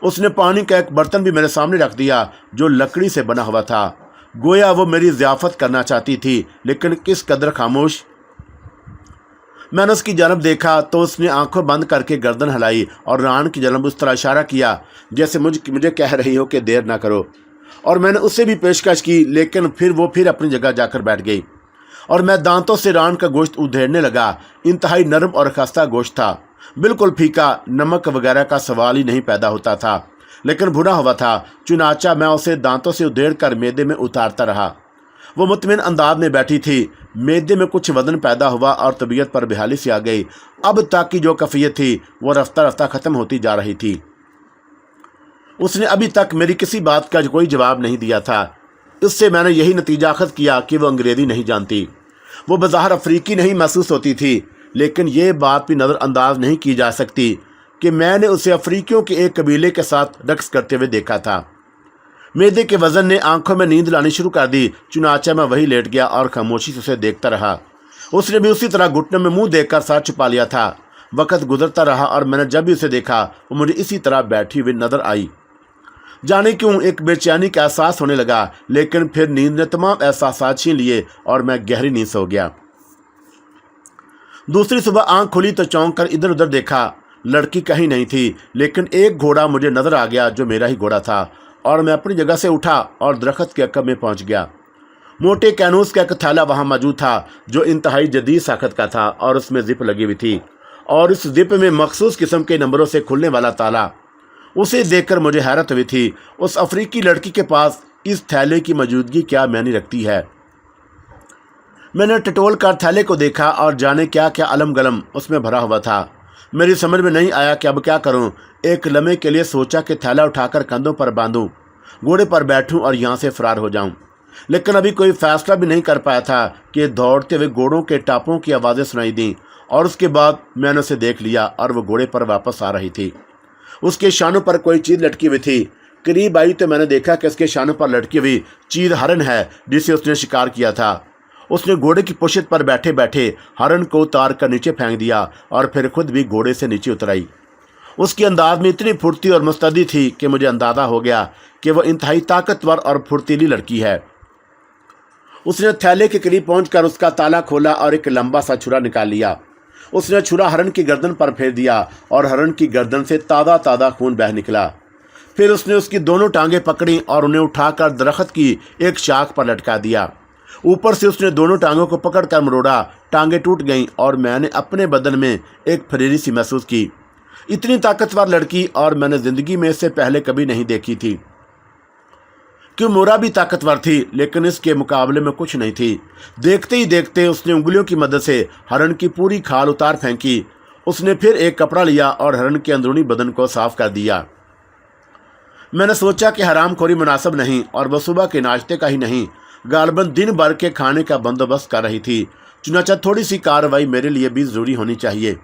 اس نے پانی کا ایک برتن بھی میرے سامنے رکھ دیا جو لکڑی سے بنا ہوا تھا، گویا وہ میری ضیافت کرنا چاہتی تھی، لیکن کس قدر خاموش۔ میں نے اس کی جانب دیکھا تو اس نے آنکھوں بند کر کے گردن ہلائی اور ران کی جانب اس طرح اشارہ کیا جیسے مجھے کہہ رہی ہو کہ دیر نہ کرو، اور میں نے اسے بھی پیشکش کی، لیکن پھر وہ اپنی جگہ جا کر بیٹھ گئی اور میں دانتوں سے ران کا گوشت ادھیڑنے لگا۔ انتہائی نرم اور خستہ گوشت تھا، بالکل پھیکا، نمک وغیرہ کا سوال ہی نہیں پیدا ہوتا تھا، لیکن بھنا ہوا تھا۔ چنانچہ میں اسے دانتوں سے ادھیڑ کر میدے میں اتارتا رہا۔ وہ مطمئن انداز میں بیٹھی تھی۔ میدے میں کچھ وزن پیدا ہوا اور طبیعت پر بحالی سی آ گئی۔ اب تک کی جو کیفیت تھی وہ رفتہ رفتہ ختم ہوتی جا رہی تھی۔ اس نے ابھی تک میری کسی بات کا کوئی جواب نہیں دیا تھا۔ اس سے میں نے یہی نتیجہ اخذ کیا کہ وہ انگریزی نہیں جانتی۔ وہ بظاہر افریقی نہیں محسوس ہوتی تھی، لیکن یہ بات بھی نظر انداز نہیں کی جا سکتی کہ میں نے اسے افریقیوں کے ایک قبیلے کے ساتھ رقص کرتے ہوئے دیکھا تھا۔ میدے کے وزن نے آنکھوں میں نیند لانے شروع کر دی، چنانچہ میں وہی لیٹ گیا اور خاموشی سے اسے دیکھتا رہا۔ اس نے بھی اسی طرح گھٹنوں میں منہ دیکھ کر سر چھپا لیا تھا۔ وقت گزرتا رہا اور میں نے جب بھی اسے دیکھا وہ مجھے اسی طرح بیٹھی ہوئی نظر آئی۔ جانے کیوں ایک بے چینی کا احساس ہونے لگا، لیکن پھر نیند نے تمام احساسات چھین لیے اور میں گہری نیند سو گیا۔ دوسری صبح آنکھ کھلی تو چونک کر ادھر ادھر دیکھا۔ لڑکی کہیں نہیں تھی، لیکن ایک گھوڑا مجھے نظر آ گیا جو میرا ہی گھوڑا تھا، اور میں اپنی جگہ سے اٹھا اور درخت کے عقب میں پہنچ گیا۔ موٹے کینوس کا ایک تھیلا وہاں موجود تھا جو انتہائی جدید ساخت کا تھا اور اس میں زپ لگی ہوئی تھی، اور اس زپ میں مخصوص قسم کے نمبروں سے کھلنے والا تالا۔ اسے دیکھ کر مجھے حیرت ہوئی تھی، اس افریقی لڑکی کے پاس اس تھیلے کی موجودگی کیا معنی رکھتی ہے۔ میں نے ٹٹول کر تھیلے کو دیکھا اور جانے کیا کیا علم گلم اس میں بھرا ہوا تھا۔ میری سمجھ میں نہیں آیا کہ اب کیا کروں۔ ایک لمحے کے لیے سوچا کہ تھیلا اٹھا کر کندھوں پر باندھوں، گھوڑے پر بیٹھوں اور یہاں سے فرار ہو جاؤں، لیکن ابھی کوئی فیصلہ بھی نہیں کر پایا تھا کہ دوڑتے ہوئے گھوڑوں کے ٹاپوں کی آوازیں سنائی دیں، اور اس کے بعد میں نے اسے دیکھ لیا اور وہ گھوڑے پر واپس آ رہی تھی۔ اس کے شانوں پر کوئی چیز لٹکی ہوئی تھی۔ قریب آئی تو میں نے دیکھا کہ اس کے شانوں پر لٹکی ہوئی چیز ہرن ہے جسے اس نے شکار کیا تھا۔ اس نے گھوڑے کی پشت پر بیٹھے بیٹھے ہرن کو اتار کر نیچے پھینک دیا اور پھر خود بھی گھوڑے سے نیچے اتر آئی۔ اس کے انداز میں اتنی پھرتی اور مستعدی تھی کہ مجھے اندازہ ہو گیا کہ وہ انتہائی طاقتور اور پھرتیلی لڑکی ہے۔ اس نے تھیلے کے قریب پہنچ کر اس کا تالا کھولا اور ایک لمبا سا چھرا نکال لیا۔ اس نے چھرا ہرن کی گردن پر پھیر دیا اور ہرن کی گردن سے تازہ خون بہہ نکلا۔ پھر اس نے اس کی دونوں ٹانگیں پکڑیں اور انہیں اٹھا کر درخت کی ایک شاخ پر لٹکا دیا۔ اوپر سے اس نے دونوں ٹانگوں کو پکڑ کر مروڑا، ٹانگیں ٹوٹ گئیں اور میں نے اپنے بدن میں ایک پھریری سی محسوس کی۔ इतनी ताकतवर लड़की और मैंने ज़िंदगी में इससे पहले कभी नहीं देखी थी। किमोरा भी ताकतवर थी, लेकिन इसके मुकाबले में कुछ नहीं थी। देखते ही देखते उसने उंगलियों की मदद से हरण की पूरी खाल उतार फेंकी। उसने फिर एक कपड़ा लिया और हरण के अंदरूनी बदन को साफ कर दिया। मैंने सोचा कि हरामखोरी मुनासिब नहीं, और वह सुबह के नाश्ते का ही नहीं, गालबन दिन भर के खाने का बंदोबस्त कर रही थी। चुनाचा थोड़ी सी कार्रवाई मेरे लिए भी ज़रूरी होनी चाहिए।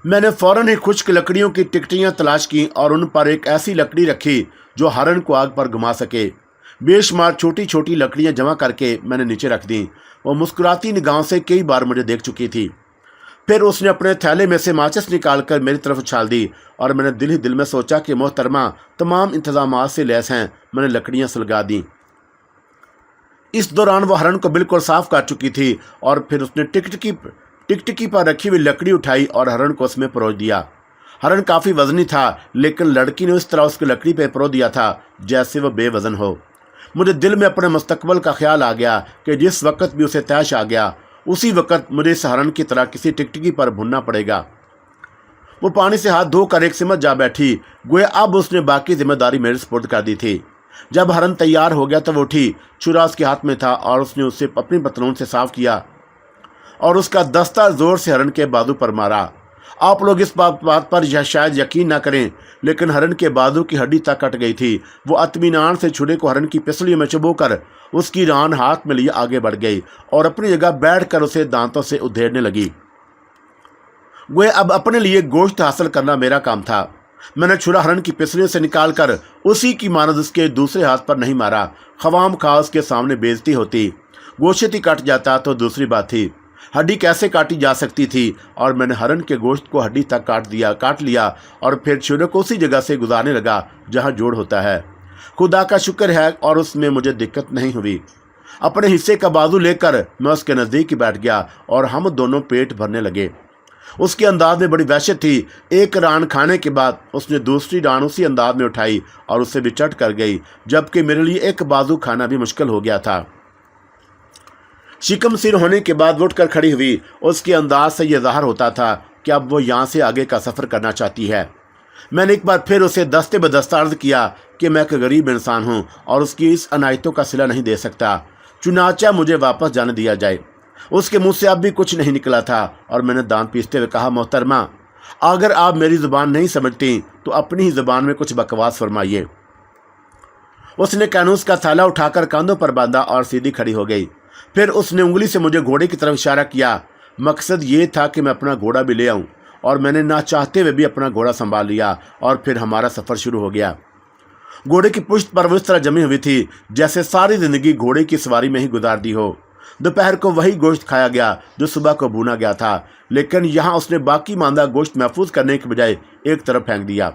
मैंने फौरन ही खुश्क लकड़ियों की टिकटियाँ तलाश की और उन पर एक ऐसी लकड़ी रखी जो हरण को आग पर घुमा सके। बेशुमार छोटी छोटी लकड़ियाँ जमा करके मैंने नीचे रख दी। वो मुस्कुराती निगाहों से कई बार मुझे देख चुकी थी। फिर उसने अपने थैले में से माचिस निकालकर मेरी तरफ उछाल दी और मैंने दिल ही दिल में सोचा कि मोहतरमा तमाम इंतजामात से लैस हैं। मैंने लकड़ियाँ सुलगा दी। इस दौरान वह हरण को बिल्कुल साफ कर चुकी थी और फिर उसने टिकटिकी पर रखी हुई लकड़ी उठाई और हरण को उसमें परोस दिया। हरण काफ़ी वजनी था, लेकिन लड़की ने उस तरह उसकी लकड़ी पे परोस दिया था जैसे वह बेवजन हो। मुझे दिल में अपने मुस्तकबल का ख्याल आ गया कि जिस वक्त भी उसे तैश आ गया, उसी वक्त मुझे इस हरण की तरह किसी टिकटिकी पर भुनना पड़ेगा। वो पानी से हाथ धोकर एक सिमत जा बैठी, गोया अब उसने बाकी जिम्मेदारी मेरे सुपुर्द कर दी थी। जब हरण तैयार हो गया तो वो उठी। छुरा उसके हाथ में था और उसने उसे अपनी पतलून से साफ किया और उसका दस्ता जोर से हरण के बाजू पर मारा। आप लोग इस बात पर शायद यकीन ना करें, लेकिन हरण के बाजू की हड्डी तक कट गई थी। वो इत्मीनान से छुरे को हरण की पिसलियों में चुभोकर उसकी रान हाथ में लिए आगे बढ़ गई और अपनी जगह बैठकर उसे दांतों से उधेड़ने लगी। वे अब अपने लिए गोश्त हासिल करना मेरा काम था। मैंने छुरा हरण की पिसलियों से निकालकर उसी की मानद उसके दूसरे हाथ पर नहीं मारा। खवाम खा उसके सामने बेइज्जती होती। गोश्त ही कट जाता तो दूसरी बात थी, हड्डी कैसे काटी जा सकती थी। और मैंने हरण के गोश्त को हड्डी तक काट लिया और फिर छुरे को उसी जगह से गुजारने लगा जहां जोड़ होता है। खुदा का शुक्र है और उसमें मुझे दिक्कत नहीं हुई। अपने हिस्से का बाजू लेकर मैं उसके नज़दीक ही बैठ गया और हम दोनों पेट भरने लगे। उसके अंदाज में बड़ी वहशत थी। एक रान खाने के बाद उसने दूसरी रान उसी अंदाज में उठाई और उससे भी चट कर गई, जबकि मेरे लिए एक बाजू खाना भी मुश्किल हो गया था। शिकम सिर होने के बाद उठकर खड़ी हुई। उसके अंदाज से यह ज़ाहिर होता था कि अब वो यहाँ से आगे का सफ़र करना चाहती है। मैंने एक बार फिर उसे दस्ते बदस्ता अर्ज़ किया कि मैं एक गरीब इंसान हूँ और उसकी इस अनायतों का सिला नहीं दे सकता, चुनाचा मुझे वापस जाने दिया जाए। उसके मुंह से अब भी कुछ नहीं निकला था और मैंने दांत पीसते हुए कहा, मोहतरमा अगर आप मेरी ज़ुबान नहीं समझती तो अपनी ही ज़ुबान में कुछ बकवास फरमाइए। उसने कानूस का थैला उठाकर कांधों पर बांधा और सीधी खड़ी हो गई। फिर उसने उंगली से मुझे घोड़े की तरफ इशारा किया। मकसद ये था कि मैं अपना घोड़ा भी ले आऊं, और मैंने ना चाहते हुए भी अपना घोड़ा संभाल लिया और फिर हमारा सफ़र शुरू हो गया। घोड़े की पुश्त पर वो इस तरह जमी हुई थी जैसे सारी ज़िंदगी घोड़े की सवारी में ही गुजार दी हो। दोपहर को वही गोश्त खाया गया जो सुबह को भुना गया था, लेकिन यहाँ उसने बाकी मांदा गोश्त महफूज करने के बजाय एक तरफ फेंक दिया।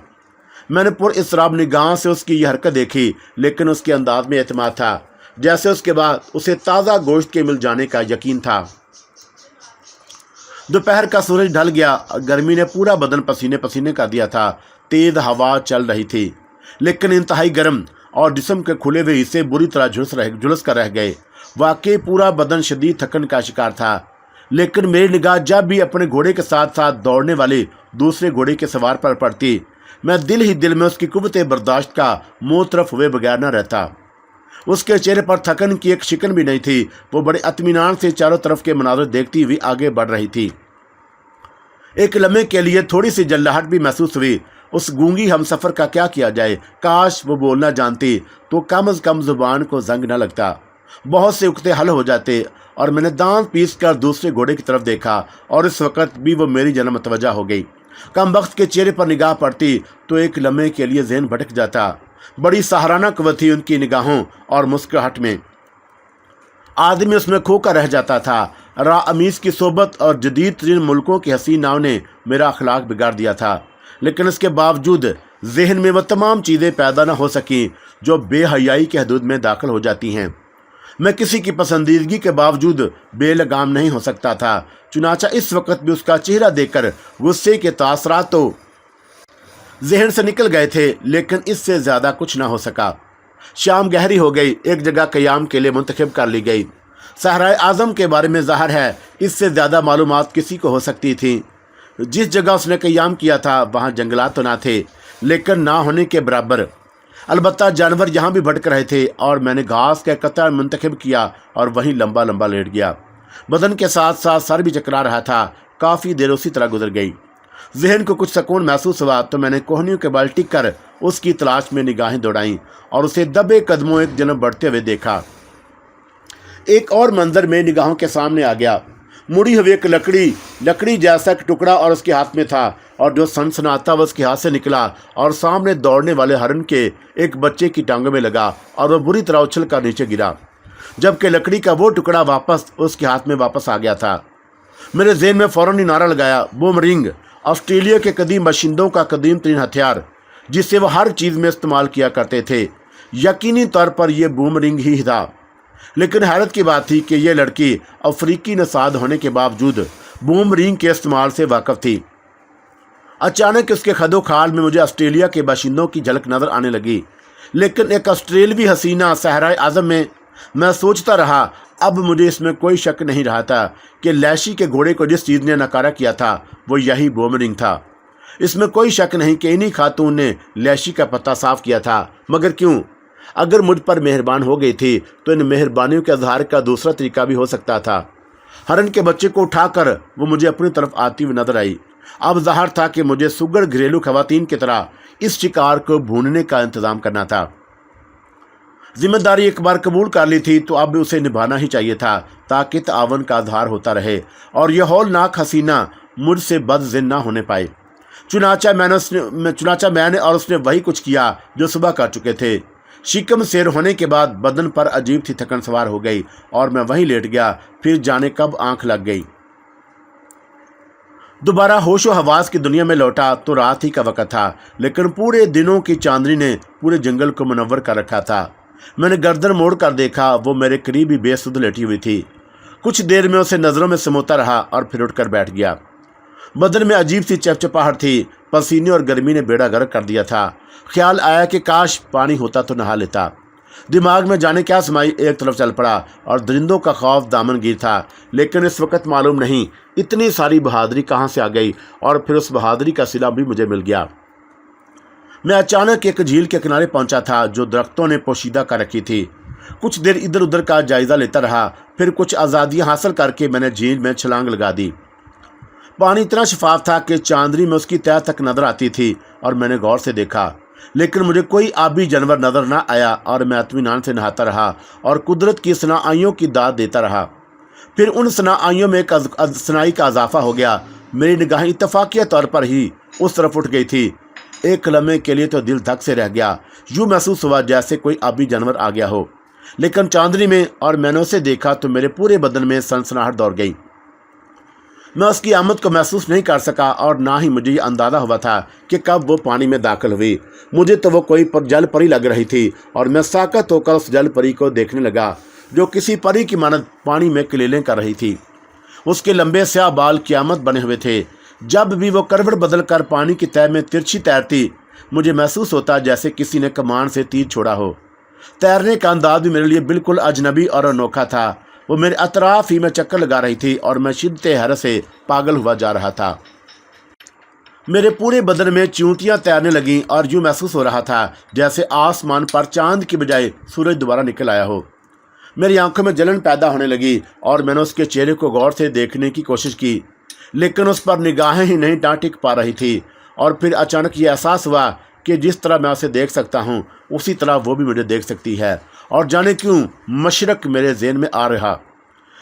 मैंने पुरइस्राब निगाह से उसकी यह हरकत देखी, लेकिन उसके अंदाज में एतमाद था जैसे उसके बाद उसे ताज़ा गोश्त के मिल जाने का यकीन था। दोपहर का सूरज ढल गया। गर्मी ने पूरा बदन पसीने पसीने कर दिया था। तेज़ हवा चल रही थी, लेकिन इंतहाई गर्म, और जिस्म के खुले हुए हिस्से बुरी तरह झुलस कर रह गए। वाकई पूरा बदन शदीद थकन का शिकार था, लेकिन मेरी निगाह जब भी अपने घोड़े के साथ साथ दौड़ने वाले दूसरे घोड़े के सवार पर पड़ती, मैं दिल ही दिल में उसकी कुव्वत बर्दाश्त का मुँह तरफ हुए बगैर न रहता। उसके चेहरे पर थकन की एक शिकन भी नहीं थी। वो बड़े इत्मीनान से चारों तरफ के मनाज़र देखती हुई आगे बढ़ रही थी। एक लम्हे के लिए थोड़ी सी जल्लाहट भी महसूस हुई। उस गूंगी हमसफ़र का क्या किया जाए। काश वो बोलना जानती तो कम से कम ज़ुबान को जंग न लगता, बहुत से उकते हल हो जाते। और मैंने दांत पीस कर दूसरे घोड़े की तरफ देखा और इस वक्त भी वो मेरी जन्म मतवजा हो गई। कम वक्त के चेहरे पर निगाह पड़ती तो एक लम्हे के लिए जहन भटक जाता। बड़ी सहाराना कुव्वत थी उनकी निगाहों और मुस्कुराहट में। आदमी उसमें खोकर रह जाता था। राअमीस की सोबत और जदीद तरीन मुल्कों की हसीन नाव ने मेरा अखलाक बिगाड़ दिया था, लेकिन इसके बावजूद जहन में वह तमाम चीज़ें पैदा न हो सकीं जो बेहयाई के हदूद में दाखिल हो जाती हैं। मैं किसी की पसंदीदगी के बावजूद बेलगाम नहीं हो सकता था। चुनाचा इस वक्त भी उसका चेहरा देखकर गुस्से के तासरात तो जहन से निकल गए थे, लेकिन इससे ज़्यादा कुछ ना हो सका। शाम गहरी हो गई। एक जगह क़याम के लिए मुंतखब कर ली गई। सहराए आज़म के बारे में ज़ाहिर है इससे ज़्यादा मालूमात किसी को हो सकती थी। जिस जगह उसने क़याम किया था वहाँ जंगलात तो ना थे, लेकिन ना होने के बराबर। अलबत्ता जानवर यहाँ भी भटक रहे थे और मैंने घास का कतरा मुंतखब किया और वहीं लंबा लंबा लेट गया। बदन के साथ साथ सर भी चकरा रहा था। काफ़ी देर उसी तरह गुजर गई। जहन को कुछ सुकून महसूस हुआ तो मैंने कोहनियों के बल टिक कर उसकी तलाश में निगाहें दौड़ाईं और उसे दबे कदमों एक जन्म बढ़ते हुए देखा। एक और मंजर में निगाहों के सामने आ गया। मुड़ी हुई एक लकड़ी जैसा एक टुकड़ा और उसके हाथ में था, और जो सनसनाता हुआ उसके हाथ से निकला और सामने दौड़ने वाले हरन के एक बच्चे की टांगों में लगा और वह बुरी तरह उछल कर नीचे गिरा, जबकि लकड़ी का वो टुकड़ा वापस उसके हाथ में वापस आ गया था। मेरे ज़हन में फ़ौरन ही नारा लगाया, बूमरिंग, ऑस्ट्रेलिया के कदीम बाशिंदों का कदीम तरीन हथियार, जिससे वह हर चीज़ में इस्तेमाल किया करते थे। यकीनी तौर पर यह बूमरिंग ही था। लेकिन हैरत की बात थी कि यह लड़की अफ्रीकी नसाद होने के बावजूद बूमरिंग के इस्तेमाल से वाकिफ थी। अचानक उसके खदोखाल में मुझे ऑस्ट्रेलिया के बाशिंदों की झलक नज़र आने लगी, लेकिन एक ऑस्ट्रेलवी हसीना सहराए आज़म में। मैं सोचता रहा। अब मुझे इसमें कोई शक नहीं रहा था कि लैशी के घोड़े को जिस चीज़ ने नकारा किया था वो यही बूमरिंग था। इसमें कोई शक नहीं कि इन्हीं खातून ने लैशी का पता साफ किया था। मगर क्यों? अगर मुझ पर मेहरबान हो गई थी तो इन मेहरबानियों के इजहार का दूसरा तरीका भी हो सकता था। हरन के बच्चे को उठाकर वो मुझे अपनी तरफ आती हुई नजर आई। अब ज़ाहिर था कि मुझे सुगर घरेलू खवातीन की तरह इस शिकार को भूनने का इंतज़ाम करना था। जिम्मेदारी एक बार कबूल कर ली थी तो अब उसे निभाना ही चाहिए था, ताकि तावन का इजहार होता रहे और यह हौलनाक हसीना मुझसे बदज़िन ना होने पाए। चुनाचा मैंने और उसने वही कुछ किया जो सुबह कर चुके थे। शिकम सैर होने के बाद बदन पर अजीब सी थकन सवार हो गई और मैं वहीं लेट गया। फिर जाने कब आंख लग गई। दोबारा होशो हवास की दुनिया में लौटा तो रात ही का वक्त था, लेकिन पूरे दिनों की चांदनी ने पूरे जंगल को मुनव्वर कर रखा था। मैंने गर्दन मोड़ कर देखा, वो मेरे करीब ही बेसुध लेटी हुई थी। कुछ देर में उसे नज़रों में समोता रहा और फिर उठकर बैठ गया। बदन में अजीब सी चपचपाहट थी। पसीने और गर्मी ने बेड़ा गर्क कर दिया था। ख्याल आया कि काश पानी होता तो नहा लेता। दिमाग में जाने क्या समाई एक तरफ चल पड़ा और दरिंदों का खौफ दामनगीर था। लेकिन इस वक्त मालूम नहीं इतनी सारी बहादुरी कहाँ से आ गई, और फिर उस बहादुरी का सिला भी मुझे मिल गया। मैं अचानक एक झील के किनारे पहुंचा था जो दरख्तों ने पोशीदा कर रखी थी। कुछ देर इधर उधर का जायजा लेता रहा। फिर कुछ आज़ादियाँ हासिल करके मैंने झील में छलांग लगा दी। पानी इतना शफाफ था कि चांदनी में उसकी तह तक नजर आती थी और मैंने गौर से देखा, लेकिन मुझे कोई आबी जानवर नजर न आया और मैं इत्मीनान से नहाता रहा और कुदरत की सनाइयों की दाद देता रहा। फिर उन सनाइयों में एक सनाई का इजाफा हो गया। मेरी निगाहें इत्तफाकिया तौर पर ही उस तरफ उठ गई थी। एक लम्हे के लिए तो दिल धक से रह गया। यूँ महसूस हुआ जैसे कोई आबी जानवर आ गया हो। लेकिन चांदनी में और मैंने उसे देखा तो मेरे पूरे बदन में सनसनाहट दौड़ गई। मैं उसकी आमद को महसूस नहीं कर सका और ना ही मुझे ये अंदाज़ा हुआ था कि कब वो पानी में दाखिल हुई। मुझे तो वो कोई जल परी लग रही थी और मैं साकत होकर उस जल परी को देखने लगा जो किसी परी की मानद पानी में कलीलें कर रही थी। उसके लंबे स्याह बाल क़यामत बने हुए थे। जब भी वो करवट बदल कर पानी की तह में तिरछी तैरती, मुझे महसूस होता जैसे किसी ने कमान से तीर छोड़ा हो। तैरने का अंदाज भी मेरे लिए बिल्कुल अजनबी और अनोखा था। वो मेरे अतराफ ही में चक्कर लगा रही थी और मैं शिद्दत हैरत से पागल हुआ जा रहा था। मेरे पूरे बदन में च्यूंटियाँ तैरने लगीं और यूँ महसूस हो रहा था जैसे आसमान पर चांद की बजाय सूरज दोबारा निकल आया हो। मेरी आंखों में जलन पैदा होने लगी और मैंने उसके चेहरे को गौर से देखने की कोशिश की, लेकिन उस पर निगाहें ही नहीं टिक पा रही थी। और फिर अचानक ये एहसास हुआ कि जिस तरह मैं उसे देख सकता हूँ उसी तरह वो भी मुझे देख सकती है। और जाने क्यों मशरक मेरे ज़हन में आ रहा।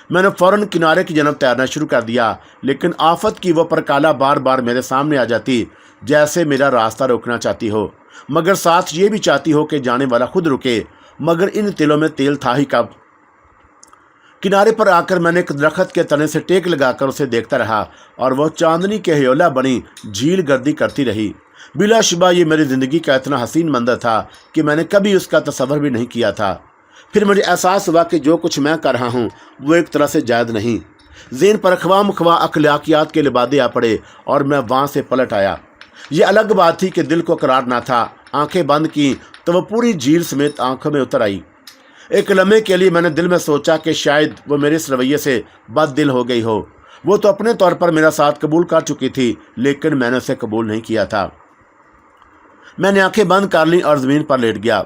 मैंने फ़ौरन किनारे की जानब तैरना शुरू कर दिया, लेकिन आफत की वो परकाला बार बार मेरे सामने आ जाती, जैसे मेरा रास्ता रोकना चाहती हो, मगर साथ ये भी चाहती हो कि जाने वाला खुद रुके। मगर इन तिलों में तेल था ही कब। किनारे पर आकर मैंने एक दरख्त के तने से टेक लगाकर उसे देखता रहा और वह चांदनी के ह्योला बनी झील गर्दी करती रही। बिलाशुबा ये मेरी ज़िंदगी का इतना हसीन मंजर था कि मैंने कभी उसका तसव्वुर भी नहीं किया था। फिर मुझे एहसास हुआ कि जो कुछ मैं कर रहा हूँ वो एक तरह से जायज़ नहीं। ज़हन पर ख्वाम अखलाकियात के लिबादे आ पड़े और मैं वहाँ से पलट आया। ये अलग बात थी कि दिल को करार ना था। आंखें बंद की तो वह पूरी झील समेत आंखों में उतर आई। एक लम्हे के लिए मैंने दिल में सोचा कि शायद वो मेरे इस रवैये से बद दिल हो गई हो, वो तो अपने तौर पर मेरा साथ कबूल कर चुकी थी, लेकिन मैंने उसे कबूल नहीं किया था। मैंने आंखें बंद कर लीं और ज़मीन पर लेट गया।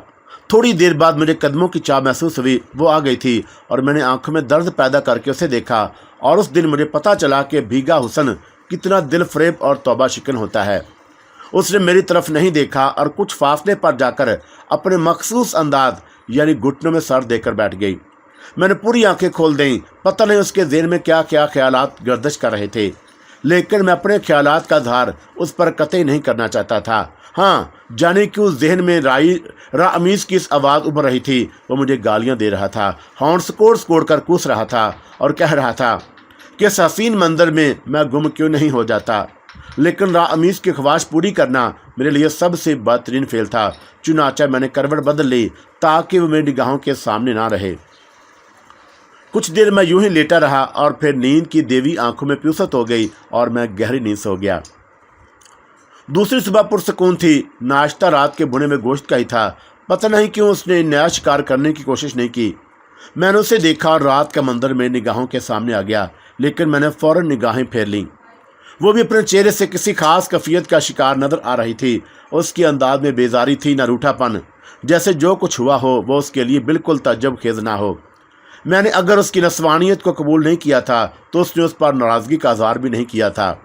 थोड़ी देर बाद मुझे कदमों की चाह महसूस हुई। वो आ गई थी और मैंने आंखों में दर्द पैदा करके उसे देखा, और उस दिन मुझे पता चला कि भीगा हुस्न कितना दिल फरेब और तौबा शिकन होता है। उसने मेरी तरफ नहीं देखा और कुछ फासले पर जाकर अपने मखसूस अंदाज यानी घुटनों में सर देकर बैठ गई। मैंने पूरी आंखें खोल दी। पता नहीं उसके ज़हन में क्या क्या ख्यालात गर्दिश कर रहे थे, लेकिन मैं अपने ख्यालात का धार उस पर कतई नहीं करना चाहता था। हाँ, जाने क्यों ज़हन में रामीज़ की इस आवाज़ उभर रही थी। वो मुझे गालियाँ दे रहा था, हॉर्न सकोड़ कर कूस रहा था और कह रहा था कि इस हसीन मंजर में मैं गुम क्यों नहीं हो जाता। लेकिन रामीज़ की ख्वाहिश पूरी करना मेरे लिए सबसे बेहतरीन फेल था। चुनाचा मैंने करवट बदल ली ताकि वो मेरी निगाहों के सामने ना रहे। कुछ देर मैं यूं ही लेटा रहा और फिर नींद की देवी आंखों में प्यूसत हो गई और मैं गहरी नींद सो गया। दूसरी सुबह पुरसकून थी। नाश्ता रात के भुने में गोश्त का ही था। पता नहीं क्यों उसने नया शिकार करने की कोशिश नहीं की। मैंने उसे देखा और रात का मंजर मेरी निगाहों के सामने आ गया, लेकिन मैंने फ़ौरन निगाहें फेर लीं। वो भी अपने चेहरे से किसी खास कैफियत का शिकार नजर आ रही थी। उसके अंदाज में बेजारी थी, न रूठापन, जैसे जो कुछ हुआ हो वो उसके लिए बिल्कुल तज्जुब खेज ना हो। मैंने अगर उसकी नस्वानियत को कबूल नहीं किया था तो उसने उस पर नाराज़गी का इज़हार भी नहीं किया था।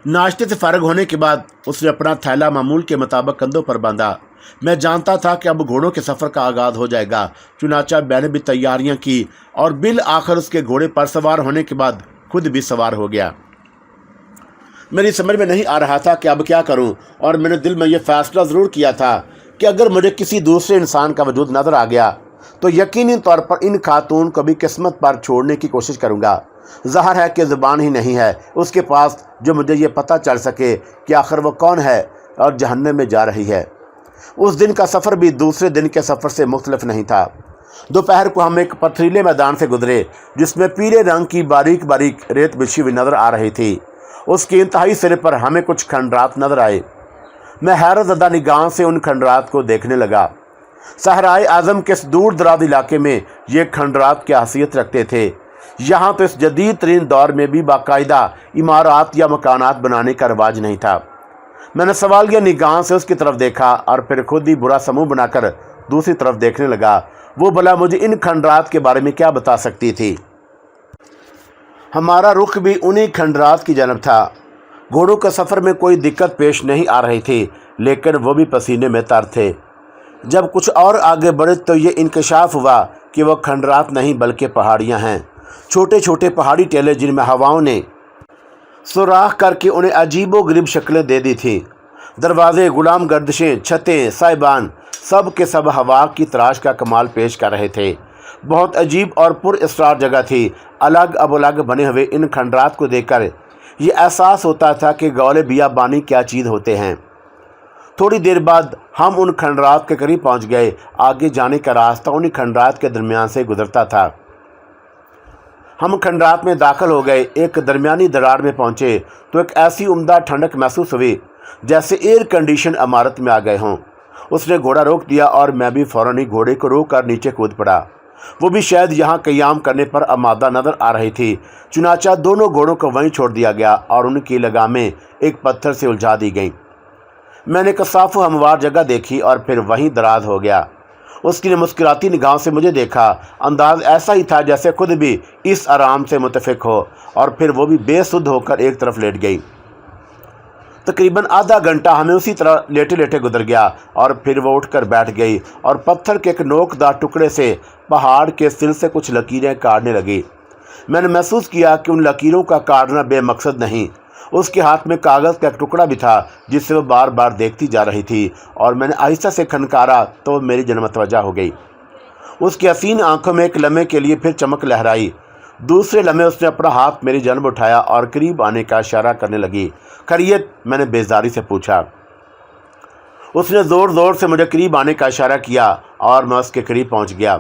नाश्ते से फारग होने के बाद उसने अपना थैला मामूल के मुताबिक कंधों पर बांधा। मैं जानता था कि अब घोड़ों के सफ़र का आगाज़ हो जाएगा। चुनाचा मैंने भी तैयारियां की और बिल आखिर उसके घोड़े पर सवार होने के बाद खुद भी सवार हो गया। मेरी समझ में नहीं आ रहा था कि अब क्या करूं, और मैंने दिल में यह फैसला ज़रूर किया था कि अगर मुझे किसी दूसरे इंसान का वजूद नज़र आ गया तो यकीनी तौर पर इन खातून को भी किस्मत पर छोड़ने की कोशिश करूंगा। ज़ाहिर है कि ज़ुबान ही नहीं है उसके पास जो मुझे ये पता चल सके कि आखिर वो कौन है और जहन्नम में जा रही है। उस दिन का सफ़र भी दूसरे दिन के सफ़र से मुख्तलिफ नहीं था। दोपहर को हम एक पथरीले मैदान से गुजरे जिसमें पीले रंग की बारीक बारीक रेत बिछी हुई नज़र आ रही थी। उसके इंतहाई सिरे पर हमें कुछ खंडरात नज़र आए। मैं हैरत ज़दा निगाह से उन खंडरात को देखने लगा। सहराए आज़म के इस दूर दराज इलाके में ये खंडरात की हैसियत रखते थे। यहाँ तो इस जदीद तरीन दौर में भी बाकायदा इमारत या मकानात बनाने का रिवाज नहीं था। मैंने सवालिया निगाह से उसकी तरफ देखा और फिर खुद ही बुरा समूह बनाकर दूसरी तरफ देखने लगा। वो भला मुझे इन खंडरात के बारे में क्या बता सकती थी। हमारा रुख भी उन्हीं खंडरात की जानब था। घोड़ों के सफ़र में कोई दिक्कत पेश नहीं आ रही थी, लेकिन वो भी पसीने में तर थे। जब कुछ और आगे बढ़े तो ये इंकशाफ हुआ कि वह खंडरात नहीं बल्कि पहाड़ियाँ हैं। छोटे छोटे पहाड़ी टेले जिनमें हवाओं ने सुराख करके उन्हें अजीबो गरीब शक्लें दे दी थी। दरवाजे, गुलाम गर्दिशें, छतें, साहिबान सब के सब हवा की तराश का कमाल पेश कर रहे थे। बहुत अजीब और पुरअसरार जगह थी। अलग अब अलग बने हुए इन खंडरात को देखकर ये एहसास होता था कि गौले बियाबानी क्या चीज़ होते हैं। थोड़ी देर बाद हम उन खंडरात के करीब पहुंच गए। आगे जाने का रास्ता उन्हीं खंडरात के दरमियान से गुजरता था। हम खंडरात में दाखिल हो गए। एक दरमियानी दरार में पहुंचे तो एक ऐसी उम्दा ठंडक महसूस हुई जैसे एयर कंडीशन इमारत में आ गए हों। उसने घोड़ा रोक दिया और मैं भी फ़ौरन ही घोड़े को रोक कर नीचे कूद पड़ा। वो भी शायद यहाँ क़याम करने पर आमादा नज़र आ रही थी। चुनाचा दोनों घोड़ों को वहीं छोड़ दिया गया और उनकी लगामें एक पत्थर से उलझा दी गईं। मैंने एक साफ़ हमवार जगह देखी और फिर वहीं दराज हो गया। उसकी मुस्कुराती निगाहों से मुझे देखा। अंदाज ऐसा ही था जैसे खुद भी इस आराम से मुतफिक हो, और फिर वो भी बेसुध होकर एक तरफ लेट गई। तकरीबन आधा घंटा हमें उसी तरह लेटे लेटे गुजर गया और फिर वो उठकर बैठ गई और पत्थर के एक नोकदार टुकड़े से पहाड़ के सिल से कुछ लकीरें काटने लगी। मैंने महसूस किया कि उन लकीरों का काटना बेमकसद नहीं। उसके हाथ में कागज़ का एक टुकड़ा भी था जिससे वो बार बार देखती जा रही थी, और मैंने आहिस्ता से खनकारा तो मेरी जनमतवजा हो गई। उसकी हसीन आंखों में एक लम्हे के लिए फिर चमक लहराई। दूसरे लम्हे उसने अपना हाथ मेरी जानब उठाया और करीब आने का इशारा करने लगी। खैरियत? मैंने बेजारी से पूछा। उसने ज़ोर ज़ोर से मुझे करीब आने का इशारा किया और मैं उसके करीब पहुंच गया।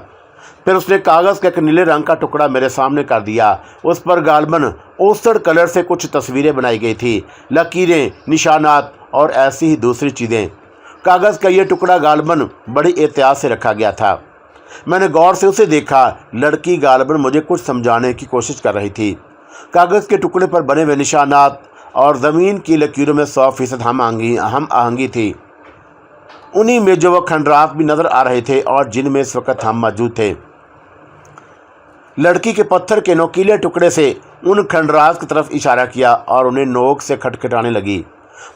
फिर उसने कागज़ का एक नीले रंग का टुकड़ा मेरे सामने कर दिया। उस पर गालबन ओसड़ कलर से कुछ तस्वीरें बनाई गई थी, लकीरें, निशानात और ऐसी ही दूसरी चीज़ें। कागज़ का ये टुकड़ा गालबन बड़ी एहतियात से रखा गया था। میں نے غور سے اسے دیکھا۔ لڑکی غالباً مجھے کچھ سمجھانے کی کوشش کر رہی تھی۔ کاغذ کے ٹکڑے پر بنے ہوئے نشانات اور زمین کی لکیروں میں 100% ہم آہنگی تھی۔ انہی میں جو وہ کھنڈرات بھی نظر آ رہے تھے اور جن میں اس وقت ہم موجود تھے۔ لڑکی کے پتھر کے نوکیلے ٹکڑے سے ان کھنڈرات کی طرف اشارہ کیا اور انہیں نوک سے کھٹکھٹانے لگی۔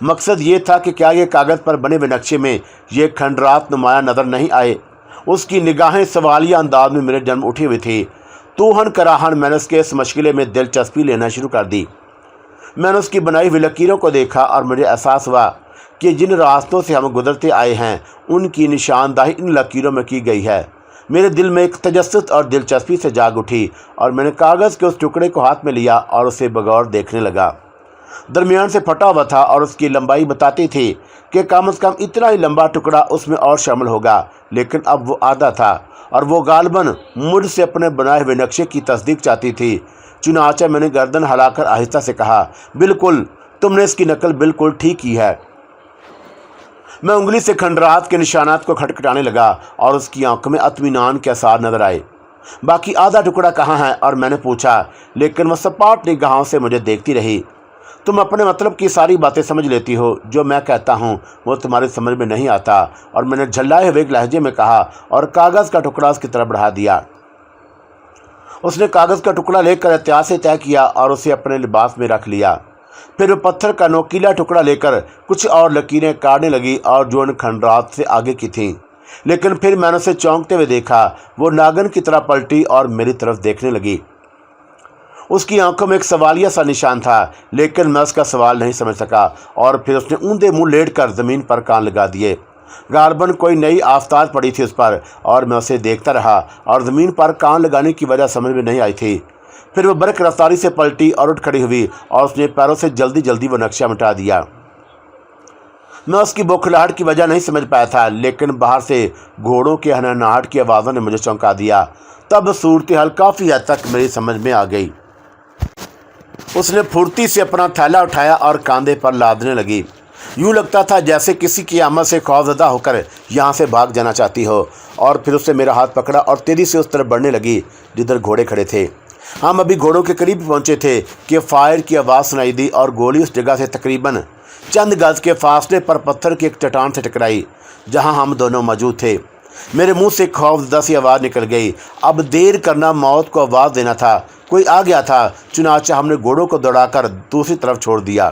مقصد یہ تھا کہ کیا یہ کاغذ پر بنے ہوئے نقشے میں یہ کھنڈرات نمایاں نظر نہیں آئے۔ اس کی نگاہیں سوالیہ انداز میں میرے جنم اٹھی ہوئی تھی۔ توہن کراہن میں نے اس کے اس مشغلے میں دلچسپی لینا شروع کر دی۔ میں نے اس کی بنائی ہوئی لکیروں کو دیکھا اور مجھے احساس ہوا کہ جن راستوں سے ہم گزرتے آئے ہیں ان کی نشاندہی ان لکیروں میں کی گئی ہے۔ میرے دل میں ایک تجسس اور دلچسپی سے جاگ اٹھی اور میں نے کاغذ کے اس ٹکڑے کو ہاتھ میں لیا اور اسے بغور دیکھنے لگا۔ درمیان سے پھٹا ہوا تھا اور اس کی لمبائی بتاتی تھی کہ کم از کم اتنا ہی لمبا ٹکڑا اس میں اور شامل ہوگا، لیکن اب وہ آدھا تھا اور وہ غالباً مجھ سے اپنے بنائے ہوئے نقشے کی تصدیق چاہتی تھی۔ چنانچہ میں نے گردن ہلا کر آہستہ سے کہا، بالکل، تم نے اس کی نقل بالکل ٹھیک کی ہے۔ میں انگلی سے کھنڈرات کے نشانات کو کھٹکھٹانے لگا اور اس کی آنکھوں میں اطمینان کے آثار نظر آئے۔ باقی آدھا ٹکڑا کہاں ہے؟ اور میں نے پوچھا، لیکن وہ سپاٹ نگاہوں سے مجھے دیکھتی رہی۔ تم اپنے مطلب کی ساری باتیں سمجھ لیتی ہو، جو میں کہتا ہوں وہ تمہاری سمجھ میں نہیں آتا، اور میں نے جھلائے ہوئے ایک لہجے میں کہا اور کاغذ کا ٹکڑا اس کی طرف بڑھا دیا۔ اس نے کاغذ کا ٹکڑا لے کر احتیاط سے طے کیا اور اسے اپنے لباس میں رکھ لیا۔ پھر وہ پتھر کا نوکیلا ٹکڑا لے کر کچھ اور لکیریں کاٹنے لگی اور جو ان کھنڈرات سے آگے کی تھیں۔ لیکن پھر میں نے اسے چونکتے ہوئے دیکھا۔ وہ ناگن کی طرح پلٹی اور میری طرف دیکھنے لگی۔ اس کی آنکھوں میں ایک سوالیہ سا نشان تھا، لیکن میں اس کا سوال نہیں سمجھ سکا، اور پھر اس نے اوندے منہ لیٹ کر زمین پر کان لگا دیے۔ غالباً کوئی نئی آفتاب پڑی تھی اس پر، اور میں اسے دیکھتا رہا اور زمین پر کان لگانے کی وجہ سمجھ میں نہیں آئی تھی۔ پھر وہ برق رفتاری سے پلٹی اور اٹھ کھڑی ہوئی اور اس نے پیروں سے جلدی جلدی وہ نقشہ مٹا دیا۔ میں اس کی بوکھلاہٹ کی وجہ نہیں سمجھ پایا تھا، لیکن باہر سے گھوڑوں کے ہنہناہٹ کی آوازوں نے مجھے چونکا دیا۔ تب صورتحال کافی حد تک میری سمجھ میں آ گئی۔ اس نے پھرتی سے اپنا تھیلا اٹھایا اور کاندھے پر لادنے لگی۔ یوں لگتا تھا جیسے کسی کی آمد سے خوفزدہ ہو کر یہاں سے بھاگ جانا چاہتی ہو، اور پھر اس نے میرا ہاتھ پکڑا اور تیزی سے اس طرف بڑھنے لگی جدھر گھوڑے کھڑے تھے۔ ہم ابھی گھوڑوں کے قریب پہنچے تھے کہ فائر کی آواز سنائی دی اور گولی اس جگہ سے تقریباً چند گز کے فاصلے پر پتھر کی ایک چٹان سے ٹکرائی جہاں ہم دونوں موجود تھے۔ میرے منہ سے خوفزدہ سی آواز نکل گئی۔ اب دیر کرنا موت کو آواز دینا تھا۔ کوئی آ گیا تھا، چنانچہ ہم نے گھوڑوں کو دوڑا کر دوسری طرف چھوڑ دیا۔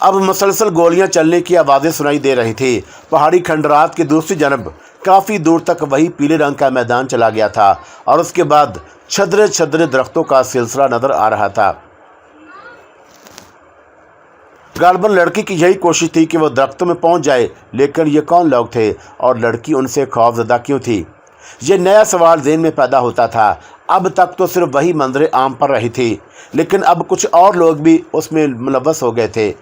اب مسلسل گولیاں چلنے کی آوازیں سنائی دے رہی تھی۔ پہاڑی کھنڈرات کی دوسری جانب کافی دور تک وہی پیلے رنگ کا میدان چلا گیا تھا، اور اس کے بعد چھدرے چھدرے درختوں کا سلسلہ نظر آ رہا تھا۔ غالباً لڑکی کی یہی کوشش تھی کہ وہ درختوں میں پہنچ جائے، لیکن یہ کون لوگ تھے اور لڑکی ان سے خوفزدہ کیوں تھی؟ یہ نیا سوال ذہن میں پیدا ہوتا تھا۔ اب تک تو صرف وہی منظر عام پر رہی تھی، لیکن اب کچھ اور لوگ بھی اس میں ملوث ہو گئے تھے۔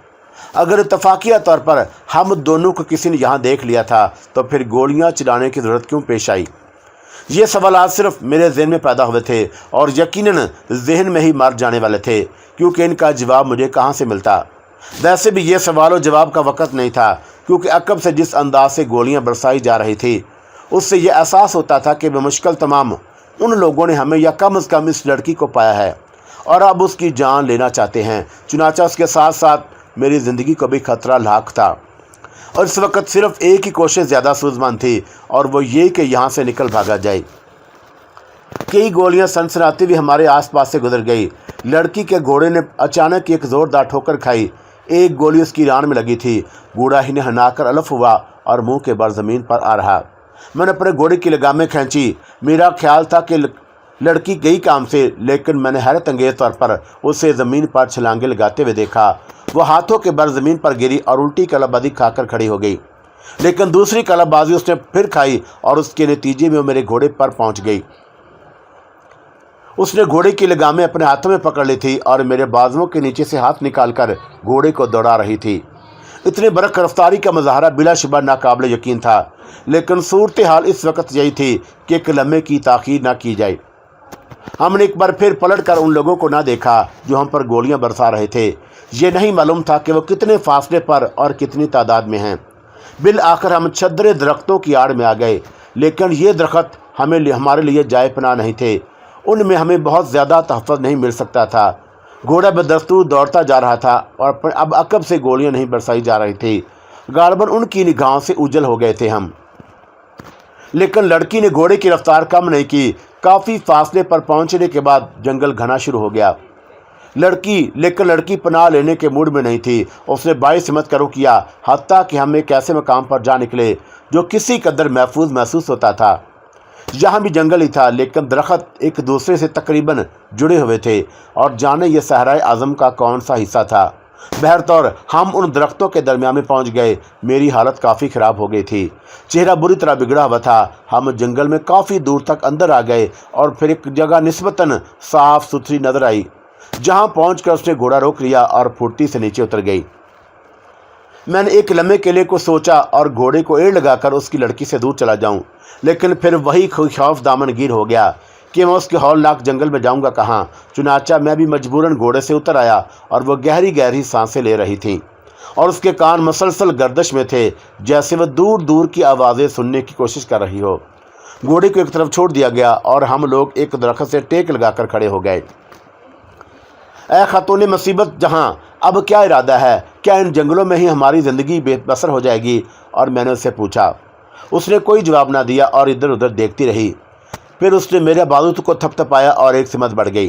اگر اتفاقیہ طور پر ہم دونوں کو کسی نے یہاں دیکھ لیا تھا تو پھر گولیاں چلانے کی ضرورت کیوں پیش آئی؟ یہ سوالات صرف میرے ذہن میں پیدا ہوئے تھے اور یقیناً ذہن میں ہی مر جانے والے تھے، کیونکہ ان کا جواب مجھے کہاں سے ملتا؟ ویسے بھی یہ سوال و جواب کا وقت نہیں تھا، کیونکہ عقب سے جس انداز سے گولیاں برسائی جا رہی تھی اس سے یہ احساس ہوتا تھا کہ بمشکل تمام ان لوگوں نے ہمیں یا کم از کم اس لڑکی کو پایا ہے اور اب اس کی جان لینا چاہتے ہیں۔ چنانچہ اس کے ساتھ ساتھ میری زندگی کو بھی خطرہ لاحق تھا، اور اس وقت صرف ایک ہی کوشش زیادہ سودمند تھی، اور وہ یہ کہ یہاں سے نکل بھاگا جائے۔ کئی گولیاں سنسناتی ہوئی ہمارے آس پاس سے گزر گئی۔ لڑکی کے گھوڑے نے اچانک ایک زوردار ٹھوکر کھائی۔ ایک گولی اس کی ران میں لگی تھی۔ گھوڑا ہی نہنا کر الف ہوا اور منہ کے بل زمین پر آ رہا۔ میں نے اپنے گھوڑے کی لگامیں کھینچی۔ میرا خیال تھا کہ لڑکی گئی کام سے، لیکن میں نے حیرت انگیز طور پر اسے زمین پر چھلانگے لگاتے ہوئے دیکھا۔ وہ ہاتھوں کے بل زمین پر گری اور الٹی قلب بازی کھا کر کھڑی ہو گئی، لیکن دوسری قلب بازی اس نے پھر کھائی اور اس کے نتیجے میں وہ میرے گھوڑے پر پہنچ گئی۔ اس نے گھوڑے کی لگامیں اپنے ہاتھوں میں پکڑ لی تھی اور میرے بازوؤں کے نیچے سے ہاتھ نکال کر گھوڑے کو دوڑا رہی تھی۔ اتنی برق رفتاری کا مظاہرہ بلا شبہ ناقابل یقین تھا، لیکن صورتحال اس وقت یہی تھی کہ ایک لمحے کی تاخیر نہ کی جائے۔ ہم نے ایک بار پھر پلٹ کر ان لوگوں کو نہ دیکھا جو ہم پر گولیاں برسا رہے تھے۔ یہ نہیں معلوم تھا کہ وہ کتنے فاصلے پر اور کتنی تعداد میں ہیں۔ بالآخر ہم چھدرے درختوں کی آڑ میں آ گئے، لیکن یہ درخت ہمارے لیے جائے پناہ نہیں تھے، ان میں ہمیں بہت زیادہ تحفظ نہیں مل سکتا تھا۔ گھوڑا بدستور دوڑتا جا رہا تھا اور اب عقب سے گولیاں نہیں برسائی جا رہی تھی، غالباً ان کی نگاہوں سے اوجھل ہو گئے تھے ہم۔ لیکن لڑکی نے گھوڑے کی رفتار کم نہیں کی۔ کافی فاصلے پر پہنچنے کے بعد جنگل گھنا شروع ہو گیا۔ لڑکی پناہ لینے کے موڈ میں نہیں تھی۔ اس نے باعث ہمت کا رخ کیا، حتیٰ کہ ہم ایک ایسے مقام پر جا نکلے جو کسی قدر محفوظ محسوس ہوتا تھا۔ یہاں بھی جنگل ہی تھا، لیکن درخت ایک دوسرے سے تقریباً جڑے ہوئے تھے، اور جانے یہ صحرائے اعظم کا کون سا حصہ تھا۔ بہرطور ہم ان درختوں کے درمیان میں پہنچ گئے۔ میری حالت کافی خراب ہو گئی تھی، چہرہ بری طرح بگڑا ہوا تھا۔ ہم جنگل میں کافی دور تک اندر آ گئے اور پھر ایک جگہ نسبتاً صاف ستھری نظر آئی، جہاں پہنچ کر اس نے گھوڑا روک لیا اور پھوٹی سے نیچے اتر گئی۔ میں نے ایک لمحے کے لیے کچھ سوچا اور گھوڑے کو ایڑ لگا کر اس کی لڑکی سے دور چلا جاؤں، لیکن پھر وہی خوف دامن گیر ہو گیا کہ میں اس کے ہولناک جنگل میں جاؤں گا کہاں۔ چنانچہ میں بھی مجبوراً گھوڑے سے اتر آیا، اور وہ گہری گہری سانسیں لے رہی تھیں اور اس کے کان مسلسل گردش میں تھے، جیسے وہ دور دور کی آوازیں سننے کی کوشش کر رہی ہو۔ گھوڑے کو ایک طرف چھوڑ دیا گیا اور ہم لوگ ایک درخت سے ٹیک لگا کر کھڑے ہو گئے۔ اے خاتون مصیبت جہاں، اب کیا ارادہ ہے؟ کیا ان جنگلوں میں ہی ہماری زندگی بے بسر ہو جائے گی؟ اور میں نے اس سے پوچھا۔ اس نے کوئی جواب نہ دیا اور ادھر ادھر دیکھتی رہی۔ پھر اس نے میرے بازو کو تھپ تھپایا اور ایک سمت بڑھ گئی۔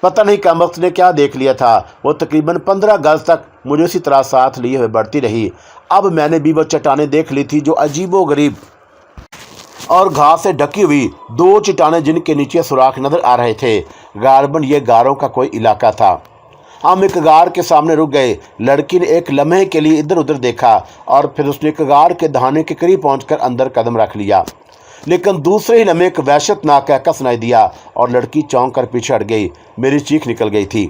پتہ نہیں کم وقت نے کیا دیکھ لیا تھا، وہ تقریباً 15 گز تک مجھے اسی طرح ساتھ لیے ہوئے بڑھتی رہی۔ اب میں نے بھی وہ چٹانیں دیکھ لی تھی جو عجیب و غریب اور گھاس سے ڈھکی ہوئی 2 چٹانیں جن کے نیچے سوراخ نظر آ رہے تھے۔ غالباً یہ غاروں کا کوئی علاقہ تھا۔ ہم ایک غار کے سامنے رک گئے۔ لڑکی نے ایک لمحے کے لیے ادھر ادھر دیکھا اور پھر اس نے ایک غار کے دہانے کے قریب پہنچ کر اندر قدم رکھ لیا، لیکن دوسرے ہی لمحے ایک وحشت ناک کہکہ سنائی دیا اور لڑکی چونک کر پیچھے ہٹ گئی۔ میری چیخ نکل گئی تھی۔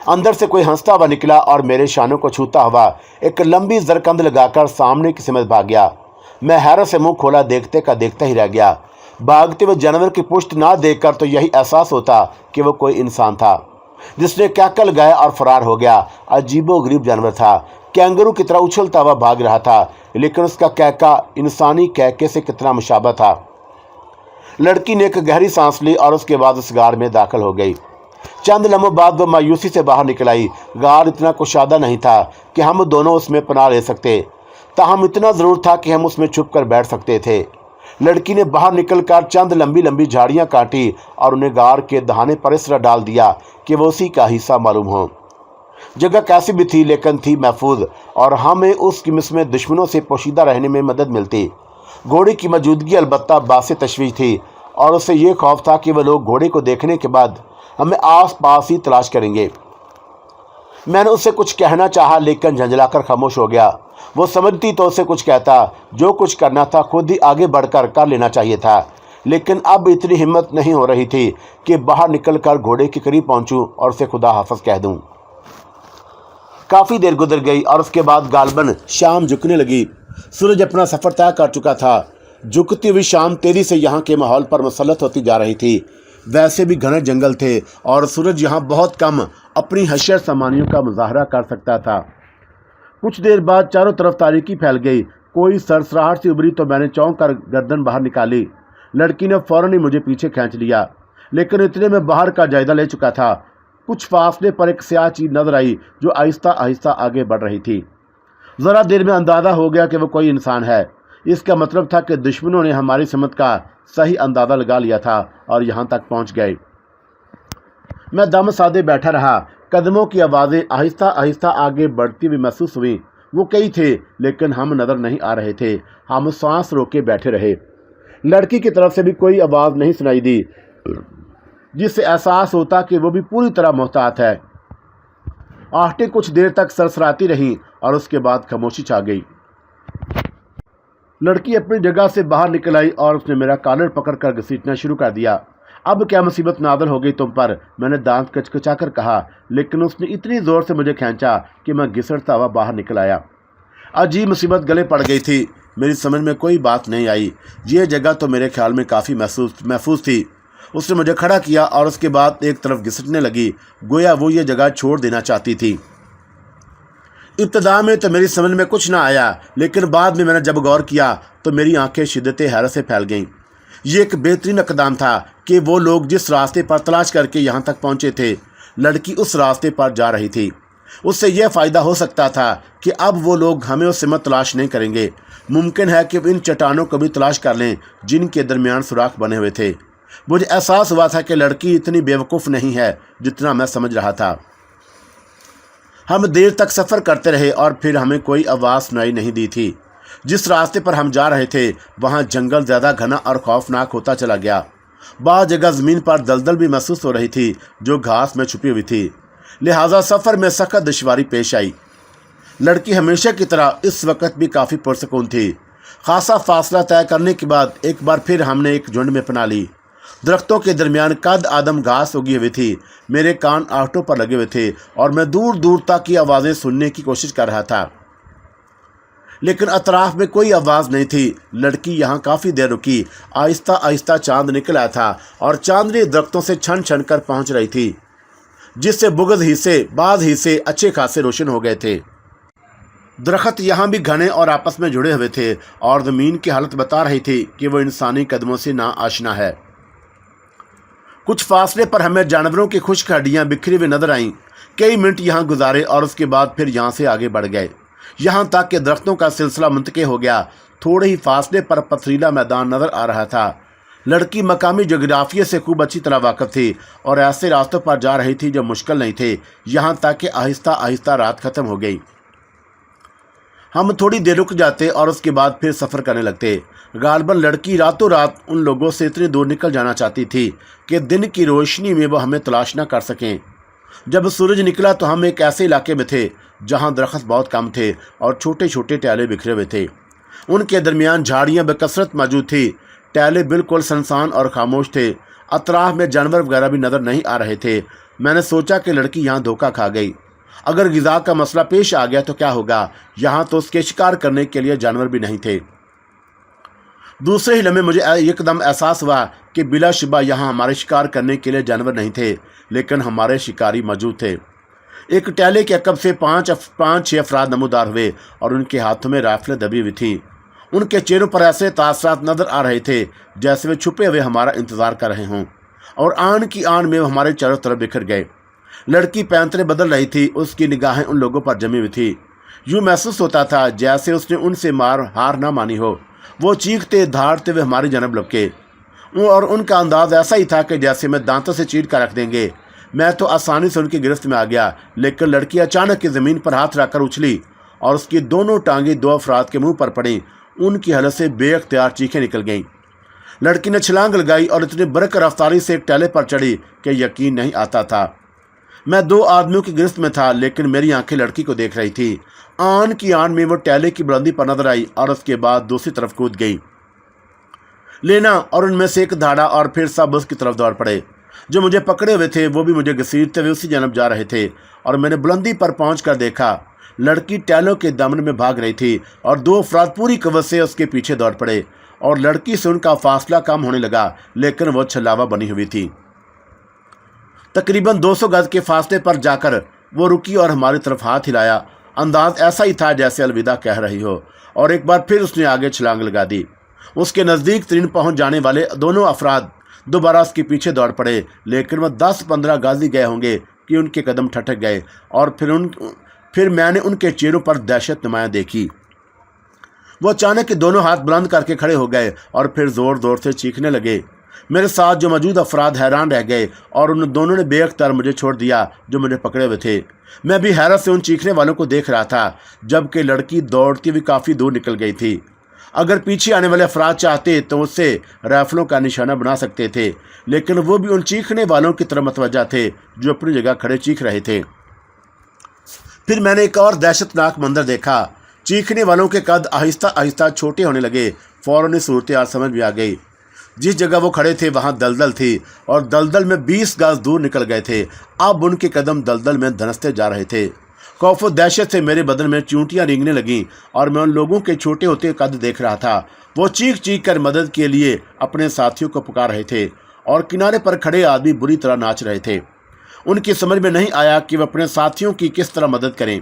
اندر سے کوئی ہنستا ہوا نکلا اور میرے شانوں کو چھوتا ہوا ایک لمبی زرکند لگا کر سامنے کی سمت بھاگ گیا۔ میں حیرت سے منہ کھولا دیکھتے کا دیکھتا ہی رہ گیا۔ بھاگتے ہوئے جانور کی پشت نہ دیکھ کر تو یہی احساس ہوتا کہ وہ کوئی انسان تھا جس نے کہکہ لگایا اور فرار ہو گیا۔ عجیب و غریب جانور تھا، کینگرو کی طرح اچھلتا ہوا بھاگ رہا تھا، لیکن اس کا کہکہ انسانی کہکے سے کتنا مشابہ تھا۔ لڑکی نے ایک گہری سانس لی اور اس کے بعد اس غار میں داخل ہو گئی۔ چند لمحوں بعد وہ مایوسی سے باہر نکل آئی۔ غار اتنا کشادہ نہیں تھا کہ ہم دونوں اس میں پناہ لے سکتے، تاہم اتنا ضرور تھا کہ ہم اس میں چھپ کر بیٹھ سکتے تھے۔ لڑکی نے باہر نکل کر چند لمبی لمبی جھاڑیاں کاٹی اور انہیں غار کے دہانے پر اس طرح ڈال دیا کہ وہ اسی کا حصہ معلوم ہو۔ جگہ کیسی بھی تھی لیکن تھی محفوظ، اور ہمیں اس قسم میں دشمنوں سے پوشیدہ رہنے میں مدد ملتی۔ گھوڑے کی موجودگی البتہ باعث تشویش تھی، اور اسے یہ خوف تھا کہ وہ لوگ گھوڑے کو دیکھنے کے بعد ہمیں آس پاس ہی تلاش کریں گے۔ میں نے اس سے کچھ کہنا چاہا لیکن جھنجھلا کر خاموش ہو گیا۔ وہ سمجھتی تو اسے کچھ کہتا، جو کچھ کرنا تھا خود ہی آگے بڑھ کر لینا چاہیے تھا، لیکن اب اتنی ہمت نہیں ہو رہی تھی کہ باہر نکل کر گھوڑے کے قریب پہنچوں اور اسے خدا حافظ کہہ دوں۔ کافی دیر گزر گئی اور اس کے بعد غالباً شام جھکنے لگی۔ سورج اپنا سفر طے کر چکا تھا۔ جھکتی ہوئی شام تیزی سے یہاں کے ماحول پر مسلط ہوتی جا رہی تھی۔ ویسے بھی گھنے جنگل تھے اور سورج یہاں بہت کم اپنی حشر سامانیوں کا مظاہرہ کر سکتا تھا۔ کچھ دیر بعد چاروں طرف تاریکی پھیل گئی۔ کوئی سرسراہٹ سی ابھری تو میں نے چونک کر گردن باہر نکالی۔ لڑکی نے فوراً ہی مجھے پیچھے کھینچ لیا، لیکن اتنے میں باہر کا جائزہ لے چکا تھا۔ کچھ فاصلے پر ایک سیاہ چیز نظر آئی جو آہستہ آہستہ آگے بڑھ رہی تھی۔ ذرا دیر میں اندازہ ہو گیا کہ وہ کوئی انسان ہے۔ اس کا مطلب تھا کہ دشمنوں نے ہماری سمت کا صحیح اندازہ لگا لیا تھا اور یہاں تک پہنچ گئے۔ میں دم سادے بیٹھا رہا۔ قدموں کی آوازیں آہستہ آہستہ آگے بڑھتی ہوئی محسوس ہوئیں۔ وہ کئی تھے لیکن ہم نظر نہیں آ رہے تھے۔ ہم سانس روکے بیٹھے رہے۔ لڑکی کی طرف سے بھی کوئی آواز نہیں سنائی دی جس سے احساس ہوتا کہ وہ بھی پوری طرح محتاط ہے۔ آہٹیں کچھ دیر تک سرسراتی رہیں اور اس کے بعد خاموشی چھا گئی۔ لڑکی اپنی جگہ سے باہر نکل آئی اور اس نے میرا کالر پکڑ کر گھسیٹنا شروع کر دیا۔ اب کیا مصیبت نازل ہو گئی تم پر؟ میں نے دانت کچکچا کر کہا، لیکن اس نے اتنی زور سے مجھے کھینچا کہ میں گھسڑتا ہوا باہر نکل آیا۔ عجیب مصیبت گلے پڑ گئی تھی۔ میری سمجھ میں کوئی بات نہیں آئی۔ یہ جگہ تو میرے خیال میں کافی محفوظ تھی۔ اس نے مجھے کھڑا کیا اور اس کے بعد ایک طرف گھسٹنے لگی، گویا وہ یہ جگہ چھوڑ دینا چاہتی تھی۔ ابتدا میں تو میری سمجھ میں کچھ نہ آیا، لیکن بعد میں نے جب غور کیا تو میری آنکھیں شدت حیرت سے پھیل گئیں۔ یہ ایک بہترین اقدام تھا کہ وہ لوگ جس راستے پر تلاش کر کے یہاں تک پہنچے تھے، لڑکی اس راستے پر جا رہی تھی۔ اس سے یہ فائدہ ہو سکتا تھا کہ اب وہ لوگ ہمیں اس سمت تلاش نہیں کریں گے۔ ممکن ہے کہ ان چٹانوں کو بھی تلاش کر لیں جن کے درمیان سوراخ بنے ہوئے تھے۔ مجھے احساس ہوا تھا کہ لڑکی اتنی بیوقوف نہیں ہے جتنا میں سمجھ رہا تھا۔ ہم دیر تک سفر کرتے رہے اور پھر ہمیں کوئی آواز سنائی نہیں دی تھی۔ جس راستے پر ہم جا رہے تھے وہاں جنگل زیادہ گھنا اور خوفناک ہوتا چلا گیا۔ بعض جگہ زمین پر دلدل بھی محسوس ہو رہی تھی جو گھاس میں چھپی ہوئی تھی، لہٰذا سفر میں سخت دشواری پیش آئی۔ لڑکی ہمیشہ کی طرح اس وقت بھی کافی پرسکون تھی۔ خاصا فاصلہ طے کرنے کے بعد ایک بار پھر ہم نے ایک جھنڈ میں پناہ لی۔ درختوں کے درمیان قد آدم گھاس اگی ہوئی تھی، میرے کان آہٹوں پر لگے ہوئے تھے اور میں دور دور تک کی آوازیں سننے کی کوشش کر رہا تھا، لیکن اطراف میں کوئی آواز نہیں تھی۔ لڑکی یہاں کافی دیر رکی۔ آہستہ آہستہ چاند نکل آیا تھا اور چاندنی درختوں سے چھن چھن کر پہنچ رہی تھی، جس سے بعض حصے اچھے خاصے روشن ہو گئے تھے۔ درخت یہاں بھی گھنے اور آپس میں جڑے ہوئے تھے اور زمین کی حالت بتا رہی تھی کہ وہ انسانی قدموں سے نا آشنا ہے۔ کچھ فاصلے پر ہمیں جانوروں کی خشک ہڈیاں بکھری ہوئی نظر آئیں۔ کئی منٹ یہاں گزارے اور اس کے بعد پھر یہاں سے آگے بڑھ گئے، یہاں تک کہ درختوں کا سلسلہ منتقل ہو گیا۔ تھوڑے ہی فاصلے پر پتھریلا میدان نظر آ رہا تھا۔ لڑکی مقامی جغرافیے سے خوب اچھی طرح واقف تھی اور ایسے راستوں پر جا رہی تھی جو مشکل نہیں تھے، یہاں تک کہ آہستہ آہستہ رات ختم ہو گئی۔ ہم تھوڑی دیر رک جاتے اور اس کے بعد پھر سفر کرنے لگتے۔ غالباً لڑکی راتوں رات ان لوگوں سے اتنی دور نکل جانا چاہتی تھی کہ دن کی روشنی میں وہ ہمیں تلاش نہ کر سکیں۔ جب سورج نکلا تو ہم ایک ایسے علاقے میں تھے جہاں درخت بہت کم تھے اور چھوٹے چھوٹے ٹہلے بکھرے ہوئے تھے۔ ان کے درمیان جھاڑیاں بکثرت موجود تھیں۔ ٹہلے بالکل سنسان اور خاموش تھے۔ اطراف میں جانور وغیرہ بھی نظر نہیں آ رہے تھے۔ میں نے سوچا کہ لڑکی یہاں دھوکہ کھا گئی۔ اگر غذا کا مسئلہ پیش آ گیا تو کیا ہوگا؟ یہاں تو اس کے شکار کرنے کے لیے جانور بھی نہیں تھے۔ دوسرے ہی لمحے مجھے ایک دم احساس ہوا کہ بلا شبہ یہاں ہمارے شکار کرنے کے لیے جانور نہیں تھے، لیکن ہمارے شکاری موجود تھے۔ ایک ٹہلے کے عقب سے پانچ چھ افراد نمودار ہوئے اور ان کے ہاتھوں میں رائفلیں دبی ہوئی تھیں۔ ان کے چہروں پر ایسے تاثرات نظر آ رہے تھے جیسے وہ چھپے ہوئے ہمارا انتظار کر رہے ہوں، اور آن کی آن میں وہ ہمارے چاروں طرف بکھر گئے۔ لڑکی پینترے بدل رہی تھی، اس کی نگاہیں ان لوگوں پر جمی ہوئی تھی۔ یوں محسوس ہوتا تھا جیسے اس نے ان سے ہار نہ مانی ہو۔ وہ چیختے دھاڑتے ہوئے ہماری جانب لپکے، اور ان کا انداز ایسا ہی تھا کہ جیسے میں دانتوں سے چیٹ کر رکھ دیں گے۔ میں تو آسانی سے ان کی گرفت میں آ گیا، لیکن لڑکی اچانک کی زمین پر ہاتھ رکھ کر اچھلی اور اس کی دونوں ٹانگیں دو افراد کے منہ پر پڑیں۔ ان کی حالت سے بے اختیار چیخیں نکل گئیں۔ لڑکی نے چھلانگ لگائی اور اتنی برق رفتاری سے ایک ٹہلے پر چڑھی کہ یقین نہیں آتا تھا۔ میں دو آدمیوں کی گرفت میں تھا، لیکن میری آنکھیں لڑکی کو دیکھ رہی تھی۔ آن کی آن میں وہ ٹہلے کی بلندی پر نظر آئی اور اس کے بعد دوسری طرف کود گئی۔ لینا اور ان میں سے ایک دھاڑا اور پھر سب اس کی طرف دوڑ پڑے۔ جو مجھے پکڑے ہوئے تھے وہ بھی مجھے گھسیٹتے ہوئے اسی جانب جا رہے تھے، اور میں نے بلندی پر پہنچ کر دیکھا لڑکی ٹہلوں کے دامن میں بھاگ رہی تھی اور دو افراد پوری قوت سے اس کے پیچھے دوڑ پڑے، اور لڑکی سے ان کا فاصلہ کم ہونے لگا، لیکن وہ چھلاوا بنی ہوئی تھی۔ تقریباً 200 گز کے فاصلے پر جا کر وہ رکی اور ہماری طرف ہاتھ ہلایا۔ انداز ایسا ہی تھا جیسے الوداع کہہ رہی ہو، اور ایک بار پھر اس نے آگے چھلانگ لگا دی۔ اس کے نزدیک ترین پہنچ جانے والے دونوں افراد دوبارہ اس کے پیچھے دوڑ پڑے، لیکن وہ 10-15 گز ہی گئے ہوں گے کہ ان کے قدم ٹھٹک گئے، اور پھر میں نے ان کے چہروں پر دہشت نمایاں دیکھی۔ وہ اچانک دونوں ہاتھ بلند کر کے کھڑے ہو گئے اور پھر زور زور سے چیخنے لگے۔ میرے ساتھ جو موجود افراد حیران رہ گئے اور ان دونوں نے بے اختیار مجھے چھوڑ دیا جو مجھے پکڑے ہوئے تھے۔ میں بھی حیرت سے ان چیخنے والوں کو دیکھ رہا تھا، جبکہ لڑکی دوڑتی ہوئی کافی دور نکل گئی تھی۔ اگر پیچھے آنے والے افراد چاہتے تو اس سے رائفلوں کا نشانہ بنا سکتے تھے، لیکن وہ بھی ان چیخنے والوں کی طرف متوجہ تھے جو اپنی جگہ کھڑے چیخ رہے تھے۔ پھر میں نے ایک اور دہشت ناک منظر دیکھا۔ چیخنے والوں کے قد آہستہ آہستہ چھوٹے ہونے لگے۔ فوراً صورتحال سمجھ میں آ گئی۔ جس جگہ وہ کھڑے تھے وہاں دلدل تھی، اور دلدل میں 20 گز دور نکل گئے تھے۔ اب ان کے قدم دلدل میں دھنستے جا رہے تھے۔ خوف و دہشت سے میرے بدن میں چونٹیاں رینگنے لگیں، اور میں ان لوگوں کے چھوٹے ہوتے قد دیکھ رہا تھا۔ وہ چیخ چیخ کر مدد کے لیے اپنے ساتھیوں کو پکار رہے تھے، اور کنارے پر کھڑے آدمی بری طرح ناچ رہے تھے۔ ان کی سمجھ میں نہیں آیا کہ وہ اپنے ساتھیوں کی کس طرح مدد کریں۔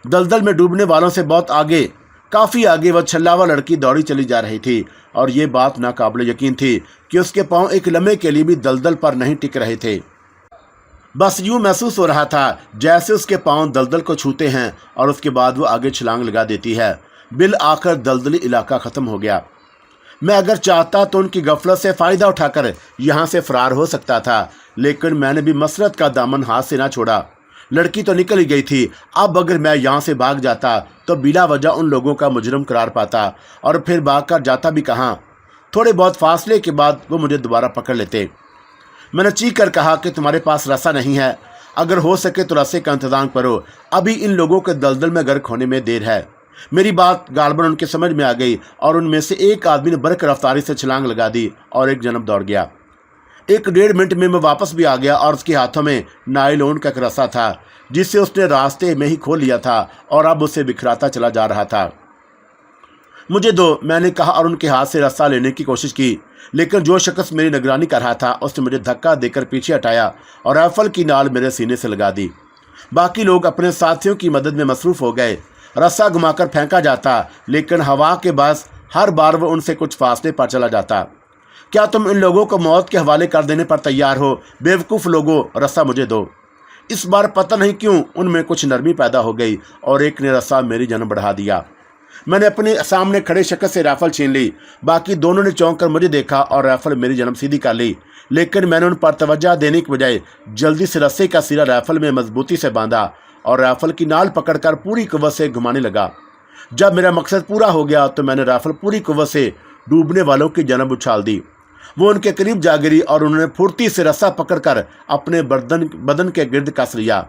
दलदल में डूबने वालों से बहुत आगे, काफ़ी आगे वह छल्लावा लड़की दौड़ी चली जा रही थी और ये बात नाकाबिले यकीन थी कि उसके पांव एक लम्हे के लिए भी दलदल पर नहीं टिक रहे थे। बस यूं महसूस हो रहा था जैसे उसके पांव दलदल को छूते हैं और उसके बाद वो आगे छलांग लगा देती है। बिल आकर दलदली इलाका ख़त्म हो गया। मैं अगर चाहता तो उनकी गफलत से फ़ायदा उठाकर यहाँ से फरार हो सकता था, लेकिन मैंने भी मसरत का दामन हाथ से ना छोड़ा। लड़की तो निकल ही गई थी। अब अगर मैं यहाँ से भाग जाता तो बिला वजह उन लोगों का मुजरम करार पाता, और फिर भाग कर जाता भी कहाँ। थोड़े बहुत फासले के बाद वो मुझे दोबारा पकड़ लेते। मैंने चीख कर कहा कि तुम्हारे पास रस्सा नहीं है, अगर हो सके तो रस्से का इंतजाम करो, अभी इन लोगों के दलदल में गर्क होने में देर है। मेरी बात गालबन उनके समझ में आ गई और उनमें से एक आदमी ने बरक रफ्तारी से छलांग लगा दी और एक जन्म दौड़ गया। 1-1.5 मिनट में मैं वापस भी आ गया और उसके हाथों में नायलॉन का एक रस्सा था जिससे उसने रास्ते में ही खोल लिया था और अब उसे बिखराता चला जा रहा था। मुझे दो, मैंने कहा और उनके हाथ से रस्सा लेने की कोशिश की, लेकिन जो शख्स मेरी निगरानी कर रहा था उसने मुझे धक्का देकर पीछे हटाया और राइफल की नाल मेरे सीने से लगा दी। बाकी लोग अपने साथियों की मदद में मसरूफ़ हो गए। रस्सा घुमाकर फेंका जाता, लेकिन हवा के बस हर बार वो उनसे कुछ फासले पर चला जाता। क्या तुम इन लोगों को मौत के हवाले कर देने पर तैयार हो? बेवकूफ़ लोगों, रस्सा मुझे दो। इस बार पता नहीं क्यों उनमें कुछ नरमी पैदा हो गई और एक ने रस्सा मेरी जान बढ़ा दिया। मैंने अपने सामने खड़े शख्स से राइफल छीन ली। बाकी दोनों ने चौंक कर मुझे देखा और राइफल मेरी जन्म सीधी कर ली, लेकिन मैंने उन पर तवज्जो देने की बजाय जल्दी से रस्से का सिरा राइफल में मजबूती से बांधा और राइफल की नाल पकड़कर पूरी कुव्वत से घुमाने लगा। जब मेरा मकसद पूरा हो गया तो मैंने राइफल पूरी कुव्वत से डूबने वालों की जानब उछाल दी। वो उनके करीब जा गिरी और उन्होंने फुर्ती से रस्सा पकड़कर अपने बदन के गिर्द कस लिया।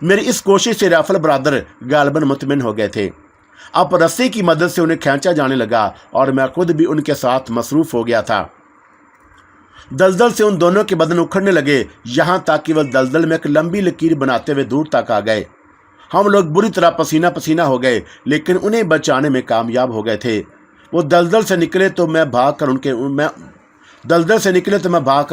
मेरी इस कोशिश से राइफल बरादर गालबन मुतमिन हो गए थे। अब रस्से की मदद से उन्हें खींचा जाने लगा और मैं खुद भी उनके साथ मसरूफ़ हो गया था। दलदल से उन दोनों के बदन उखड़ने लगे, यहाँ तक कि वह दलदल में एक लंबी लकीर बनाते हुए दूर तक आ गए। हम लोग बुरी तरह पसीना पसीना हो गए, लेकिन उन्हें बचाने में कामयाब हो गए थे। वो दलदल से निकले तो मैं भाग कर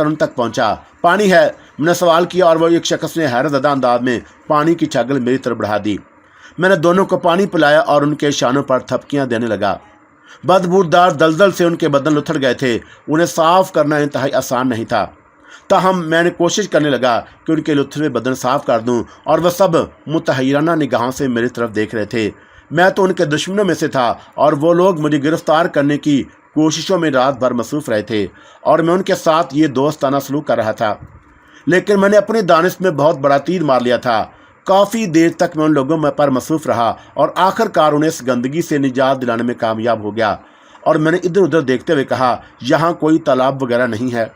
उन तक पहुंचा। पानी है? मैंने सवाल किया और वो एक शख्स ने हैरतज़दा अंदाज में पानी की छागल मेरी तरफ बढ़ा दी। मैंने दोनों को पानी पिलाया और उनके शानों पर थपकियां देने लगा। बदबूदार दलदल से उनके बदन उथड़ गए थे। उन्हें साफ करना इंतहाई आसान नहीं था। ताहम मैंने कोशिश करने लगा कि उनके लुथड़े बदन साफ कर दूं और वह सब मुतहय्यराना निगाहों से मेरी तरफ देख रहे थे। मैं तो उनके दुश्मनों में से था और वो लोग मुझे गिरफ्तार करने की कोशिशों में रात भर मसरूफ़ रहे थे और मैं उनके साथ ये दोस्ताना सलूक कर रहा था। लेकिन मैंने अपनी दानिश में बहुत बड़ा तीर मार लिया था। काफ़ी देर तक मैं उन लोगों पर मसरूफ़ रहा और आखिरकार उन्हें इस गंदगी से निजात दिलाने में कामयाब हो गया। और मैंने इधर उधर देखते हुए कहा, यहाँ कोई तालाब वगैरह नहीं है।